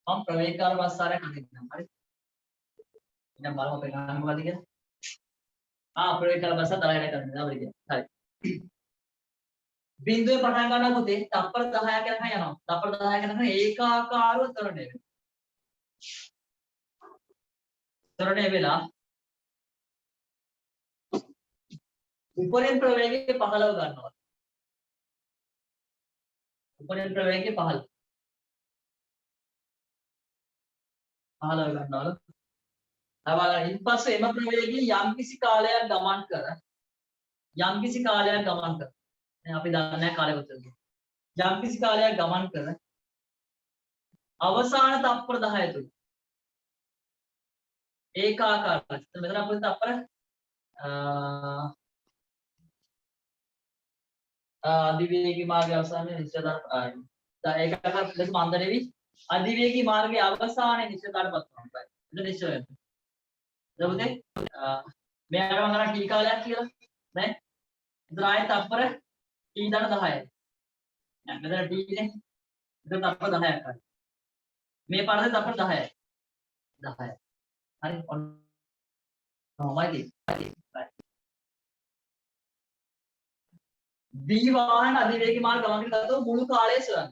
මම ප්‍රවේගකාර ප්‍රස්තාරයක් අඳින්නම්. හරි. ඉතින් බලමු අපේ ගණන් මොකද කියලා. ප්‍රවේගකාර ප්‍රස්තාර 10කට කරනවා අපිට කියන්නේ. හරි. බිඳුවේ පටන් ගන්නවා පුතේ තත්පර 10ක් යනකම් යනවා. තත්පර 10ක් යනකම් ඒකාකාරව ත්වරණය වෙනවා. ත්වරණය වෙලා උපරිම ප්‍රවේගය 15 ගන්නවා. උපරිම ප්‍රවේගය 15 ගන්නවලු. අවල ඉන්පස්සේ එම ප්‍රවේගයෙන් යම්කිසි කාලයක් ගමන් කර දැන් අපි දන්නේ නැහැ කාලය කොච්චරද කියලා. යම්කිසි කාලයක් ගමන් කර අවසාන තත්පර 10 තුල ඒකාකාරව. මෙතන අපිට තත්පර අධිවේගී මාර්ගයේ අවසානයේ නිශ්චිත ඒකාකාර ලෙස මන්දරේ වී අධිවේගී මාර්ගයේ අවසානයේ නිශ්චිතතාවටපත් වෙනවා. ඒක නිශ්චය වෙනවා. දවුනේ මෙයාට මම කරා ටී කාලයක් කියලා නේ. ඉතින් ආයෙත් තත්පර ටී දාන 10යි. දැන් මෙතන ටී නේ. මෙතන තත්පර 10ක් හරි. මේ පාඩේ තත්පර 10යි. 10යි. හරි ඔන්නමයි තියෙන්නේ. B වාහන අධිවේගී මාර්ග ගමන් කරද්දී මුළු කාලය සොයන්න.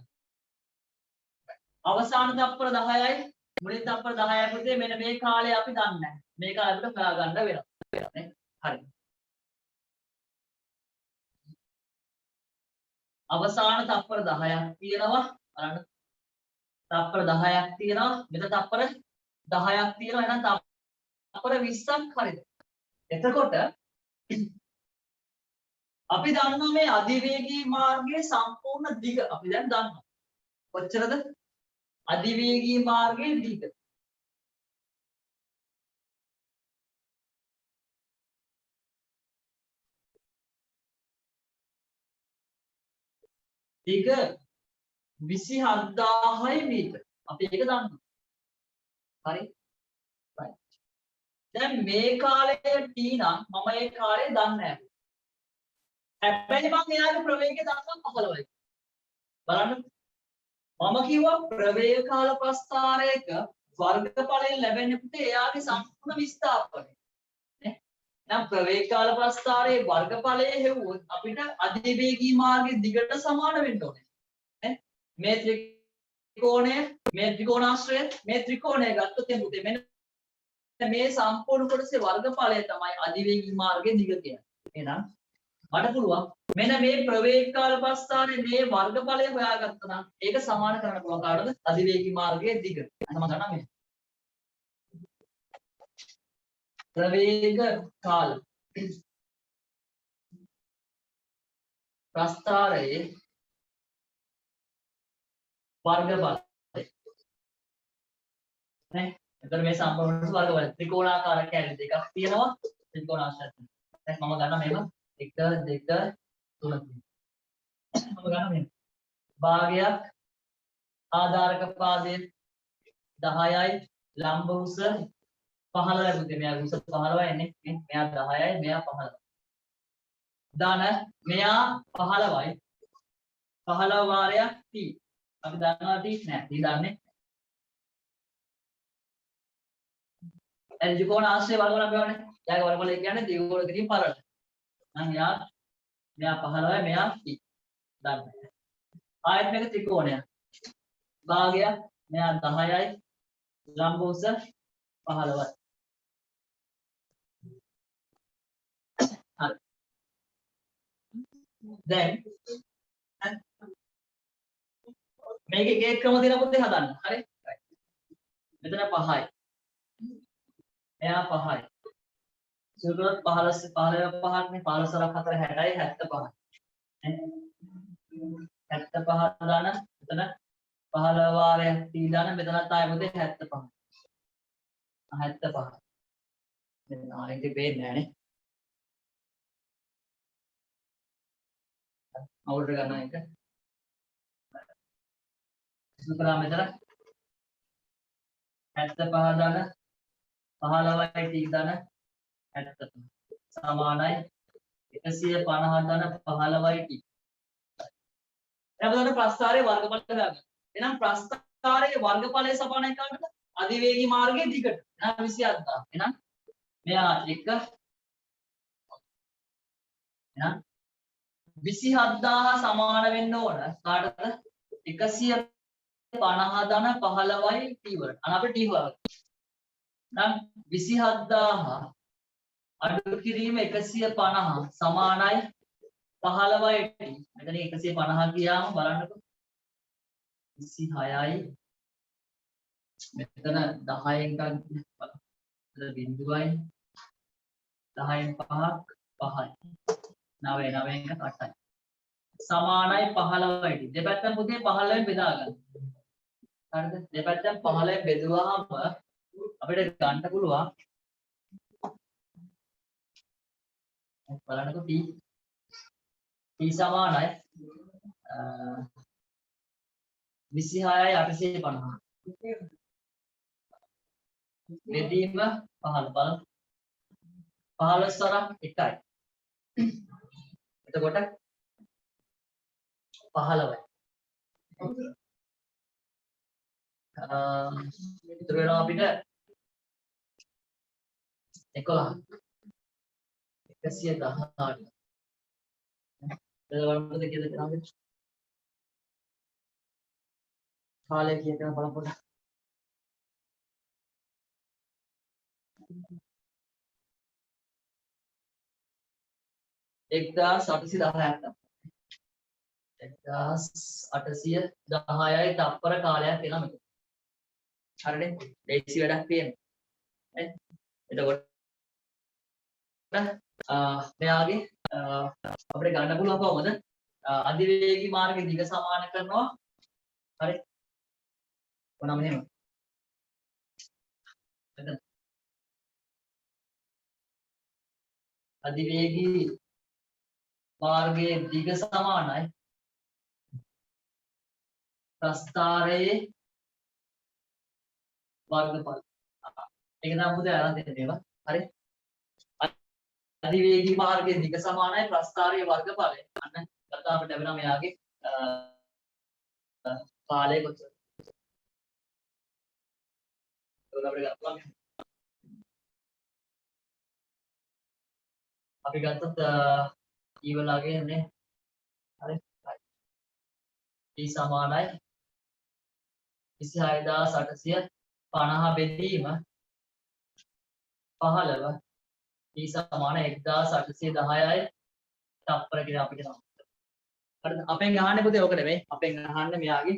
අවසාන තත්පර 10යි මුලින් තත්පර 10යි පුතේ මෙන්න මේ කාලය අපි දන්නේ නැහැ. මේ කාලය අපිට හොයාගන්න වෙනවා. නේ? හරි. අවසාන තත්පර 10ක් තියෙනවා. බලන්න. තත්පර 10ක් තියෙනවා. මෙතන තත්පර 10ක් තියෙනවා. එහෙනම් තත්පර 20ක් හරිද? එතකොට අපි දන්නවා මේ අධිවේගී මාර්ගයේ සම්පූර්ණ දිග අපි දැන් දන්නවා. කොච්චරද? අධිවේගී මාර්ගයේ දිග. දිග 27000යි මීටර. අපි ඒක දන්නවා. හරි? right. දැන් මේ කාලයේ t නම් මම ඒ කාලේ දන්නේ නැහැ. හැබැයි මම එයාගේ ප්‍රවේගය දන්නවා 15යි. බලන්න. මම කිව්වා ප්‍රවේග කාල ප්‍රස්ථාරයක වර්ගඵලයෙන් ලැබෙන්නේ පුතේ එයාගේ සම්පූර්ණ විස්ථාපනය. නේ? නම් ප්‍රවේග කාල ප්‍රස්ථාරයේ වර්ගඵලය හෙව්වොත් අපිට අධිවේගී මාර්ගයේ දිගට සමාන වෙන්න ඕනේ. නේ? මේ ත්‍රිකෝණය, මේ ත්‍රිකෝණාශ්‍රය, මේ ත්‍රිකෝණය ගත්තොත් එම් පුතේ මෙන්න මේ සම්පූර්ණ කොටසේ වර්ගඵලය තමයි අධිවේගී මාර්ගයේ දිග කියන්නේ. එහෙනම් මට පුළුවන් මෙන්න මේ ප්‍රවේග කාල ප්‍රස්ථාරයේ මේ වර්ගඵලය හොයාගත්තා නම් ඒක සමාන කරන්න පුළුවන් කාටද? අධිවේගී මාර්ගයේ දිග. අන්න මම ගන්නවා මේ. ප්‍රවේග කාල ප්‍රස්ථාරයේ වර්ගඵලය. නේ? එතකොට මේ සම්පූර්ණ වර්ගඵලය ත්‍රිකෝණාකාර කැලි දෙකක් තියෙනවා. ත්‍රිකෝණාශ්‍රය. දැන් මම ගන්නවා මේව 1 2 3 මම ගන්නවා මේ භාගයක් ආධාරක පාදයේ 10යි ලම්බ උස 15යි පුතේ මෙයා උස 15යි නේ මෙයා 10යි මෙයා 15යි දාන මෙයා 15යි 15 වාරයක් t අපි දන්නවා t නෑ t දන්නේ එල්ජිකෝණ ආශ්‍රය වර්ගවල අපි වනේ යාගේ වර්ගවල කියන්නේ දිගුවල කිරීම පරණ නම් මෙයා 15යි මෙයා t දන්නේ ආයත මේක ත්‍රිකෝණයක් භාගයක් මෙයා 10යි ලම්බ උස 15යි හරි දැන් මේකේ එක ක්‍රම දෙන පොතේ හදන්න හරි මෙතන 5යි එයා 5යි සුදුත් 15 5ක් නේ 15 4ක් 4 60යි 75 දාන මෙතන 15 වාරයක් t දාන මෙතනත් ආයෙ පොතේ 75 75 මෙතන ආයෙත් පේන්නේ නැහනේ අවුල්ට ගන්න එක සුකරා මෙතන 75 දාන 15යි t දාන 75 සමානයි 150 දාන 15යි t එතකොට ප්‍රස්ථාරයේ වර්ගඵල දාගන්න. එහෙනම් ප්‍රස්ථාරයේ වර්ගඵලය සමානයි කාටද? අධිවේගී මාර්ගයේ දිගට. එහෙනම් 27000. එහෙනම් මෙයා 1 එහෙනම් 27000 සමාන වෙන්න ඕන කාටද? 150 ධන 15යි t වලට. අන්න අපිට t හොයාගන්න. නම් 27000 අඩු කිරීම 150 සමානයි 15යි t. මෙතන 150 ගියාම බලන්නකො 26යි මෙතන 10න් එකක් බලන්න බිඳුවයි 10න් 5ක් 5යි 9 9න් එක 8යි සමානයි 15යි t. දෙපැත්තම පුතේ 15න් බෙදා ගන්න. හරිද? දෙපැත්තම 15න් බෙදුවාම අපිට ගන්න පුළුවන් බලන්නකො t t සමානයි 26යි 850 බෙදීම 15 බලන්න 15 තරම් 1යි එතකොට 15යි ඉතුරු වෙනවා අපිට 11 118 බලමුද කියලා කරන්නේ කාලය කීයද බලමු පොඩ්ඩක් 1810ක් 1810යි තප්පර කාලයක් එනවා මෙතන. හරිනේ? ලේසි වැඩක් තියෙනවා. නේ? එතකොට මෙයාගේ අපිට ගන්න පුළුවන් කොහොමද? අධිවේගී මාර්ගයේ දිග සමාන කරනවා. හරි? මොනම මෙහෙම. එතන අධිවේගී මාර්ගයේ දිග සමානයි ප්‍රස්ථාරයේ වර්ගඵල. ඒක තමයි පුතේ අරන් දෙන්නේ ඒවා. හරි. අධිවේගී මාර්ගයේ දිග සමානයි ප්‍රස්ථාරයේ වර්ගඵලය. අන්න ගත්තා අපිට ලැබෙනවා මෙයාගේ කාලය කොච්චර. ඒක අපිට ගත්තා. අපි ගත්තත් ඊවලගේ නේ. හරි. E සමානයි 26850 බෙදීම 15 E සමාන 1810යි තප්පර කියලා අපිට නම්. හරිද? අපෙන් අහන්නේ පුතේ ඕක නෙමෙයි. අපෙන් අහන්නේ මෙයාගේ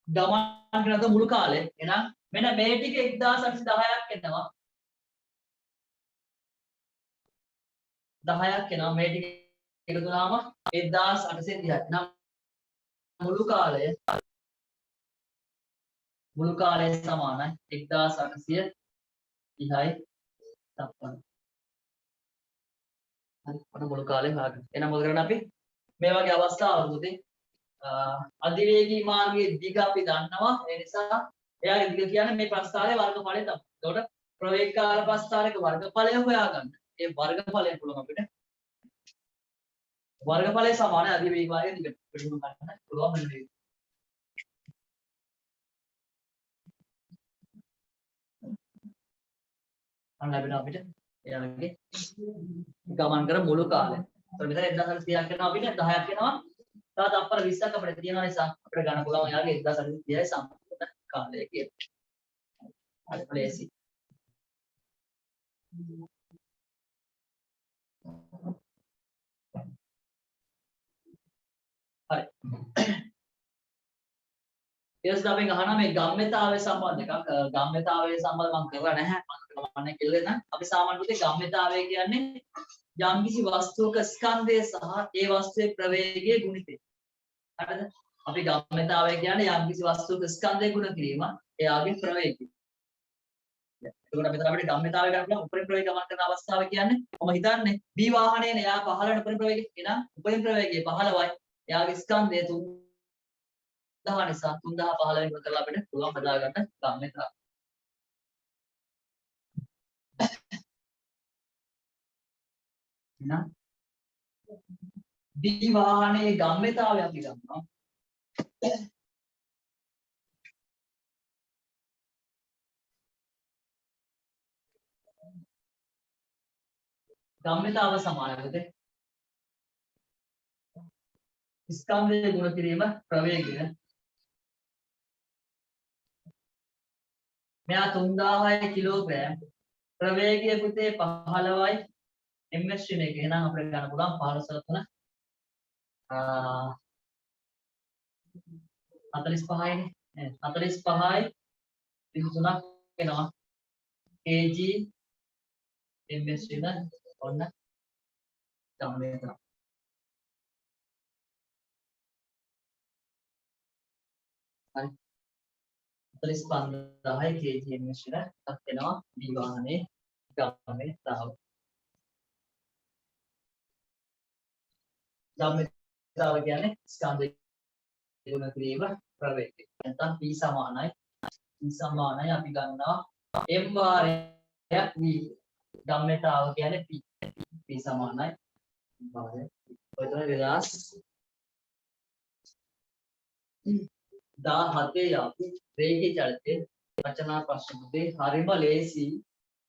ගමන් කරන මුළු කාලේ. එහෙනම් මෙන්න මේ ටික 1810ක් එනවා. 10ක් එනවා මේ ටික එකතු වුණාම 1830ක්. නම් මුළු කාලය සමානයි 1830යි තප්පර. හරි. අර මුළු කාලේ හොයාගන්න. එහෙනම් මොකද කරන්නේ අපි? මේ වගේ අවස්ථාවකදී අධිවේගී මාර්ගයේ දිග අපි දන්නවා. ඒ නිසා එයාගේ දිග කියන්නේ මේ ප්‍රස්ථාරයේ වර්ගඵලය තමයි. එතකොට ප්‍රවේගකාර ප්‍රස්ථාරයක වර්ගඵලය හොයාගන්න. ඒ වර්ගඵලය පුළුවන් අපිට වර්ගඵලය සමානයි අධිවේගී මාර්ගයේ දිගට. පිළිගන්න ගන්න පුළුවන් වෙන්නේ. අන්න ලැබෙනවා අපිට එයාගේ ගමන් කර මුළු කාලය. ඒතර මෙතන 1830ක් කරනවා අපිට 10ක් වෙනවා. තව තප්පර 20ක් අපිට තියෙනවා නිසා අපිට ගන්න පුළුවන් එයාගේ 1830යි සම්පූර්ණ කාලය කියලා. හරි ලේසි. හරි. ඊට අපි අහනවා මේ ගම්මිතාවය සම්බන්ධ එකක්. ගම්මිතාවය සම්බන්ධ මම කරලා නැහැ. මම කවන්නේ කියලා නම් අපි සාමාන්‍ය පුතේ ගම්මිතාවය කියන්නේ යම්කිසි වස්තුවක ස්කන්ධය සහ ඒ වස්තුවේ ප්‍රවේගයේ ගුණිතය. හරිද? අපි ගම්මිතාවය කියන්නේ යම්කිසි වස්තුවක ස්කන්ධය ගුණ කිරීම එයාගේ ප්‍රවේගය. එතකොට මෙතන අපිට ගම්මිතාවය ගන්න උපරිම ප්‍රවේග ගමන් කරන අවස්ථාව කියන්නේ මම හිතන්නේ B වාහනේනේ එයා 15 උපරිම ප්‍රවේගය. එහෙනම් උපරිම ප්‍රවේගය 15යි. එයාගේ ස්කන්ධය 3000 නිසා 3000 15 ඉක්ම කරලා අපිට පුළුවන් හදාගන්න ගම්මිතාවය. එහෙනම් B වාහනයේ ගම්මිතාවය අපි ගන්නවා. ගම්මිතාව සමානද? ස්කන්ධයේ ගුණ කිරීම ප්‍රවේගය. මෙයා 3000 කිලෝග්‍රෑම් ප්‍රවේගය පුතේ 15යි ms ශ්‍රේණිය එක. එහෙනම් අපිට ගන්න පුළුවන් 15 3 45යි නේ. 45යි 33ක් වෙනවා. kg ms ශ්‍රේණිය ඔන්න ගමනේ තමයි. හරි. 45,000යි kg ms ශ්‍රේණියක් වෙනවා B වාහනේ ගම්මිතාව. ගම්මිතාව කියන්නේ ස්කන්ධ ගුණ කිරීම ප්‍රවේගය. නැත්නම් P සමානයි. P සමානයි අපි ගන්නවා M වාරයක් V. ගම්මිතාව කියන්නේ P. P සමානයි වාරය. ඔතන 2017 අපි වේගී චලිතේ රචනා ප්‍රශ්න පුතේ හරිම ලේසි.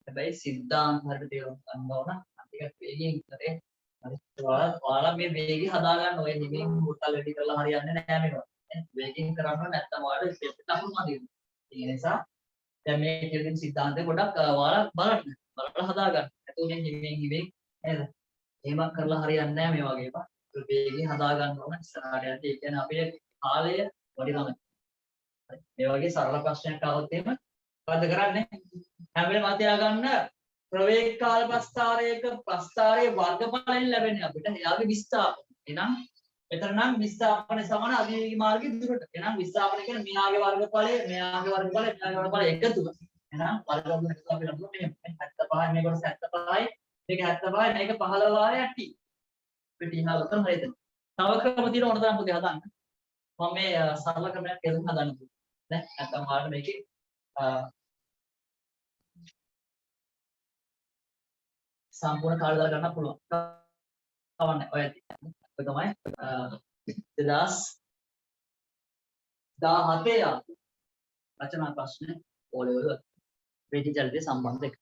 හැබැයි සිද්ධාන්ත හරියට තේරුම් ගන්න ඕන. ටිකක් වේගයෙන් කරේ. හරි. ඔයාලා මේ වේගය හදා ගන්න ඔය නිමෙන් මුට්ටල් රෙඩි කරලා හරියන්නේ නැහැ මේවා. වේගයෙන් කරන්න නැත්නම් ඔයාලා ස්ටෙප් එක අහුම අදින්න. ඒ නිසා දැන් මේ කියන සිද්ධාන්තේ පොඩක් ඔයාලා බලන්න. බලලා හදා ගන්න. එතකොට නිමෙන් නේද? එහෙම කරලා හරියන්නේ නැහැ මේ වගේ ඒවා. වේගයෙන් හදා ගන්න ඕන ඉස්සරහට යද්දී. ඒ කියන්නේ අපේ කාලය වටිනම. මේ වගේ සරල ප්‍රශ්නයක් ආවොත් එහෙම මොකද කරන්නේ? හැම වෙලේම අතයා ගන්න ප්‍රවේග කාල ප්‍රස්ථාරයක ප්‍රස්ථාරයේ වර්ගඵලයෙන් ලැබෙන්නේ අපිට එයාගේ විස්ථාපන. එහෙනම් මෙතන නම් විස්ථාපන සමාන අධිවේගී මාර්ගයේ දුරට. එහෙනම් විස්ථාපන කියන්නේ මෙයාගේ වර්ගඵලය, මෙයාගේ වර්ගඵලය, මෙයාගේ වර්ගඵලය එකතුව. එහෙනම් වර්ගඵල එකතු අපි ලබනවා මෙහෙම. 75යි මේක 75යි, මේක 75යි, මේක 15 වාරයක් T. පිටින් හල උතන හරියද? තව ක්‍රම තියෙන ඕන තරම් පුතේ හදන්න. මම මේ සරල ක්‍රමයක් කියලා හදන්න පුළුවන්. නේ? නැත්නම් ඔයාලට මේකේ සම්පූර්ණ කාලය දාලා ගන්න පුළුවන්. කවන්නේ ඔය ඇති. ඔය තමයි 2017 රචනා ප්‍රශ්න ඕලෙවල වේදික චරිතය සම්බන්ධ එක.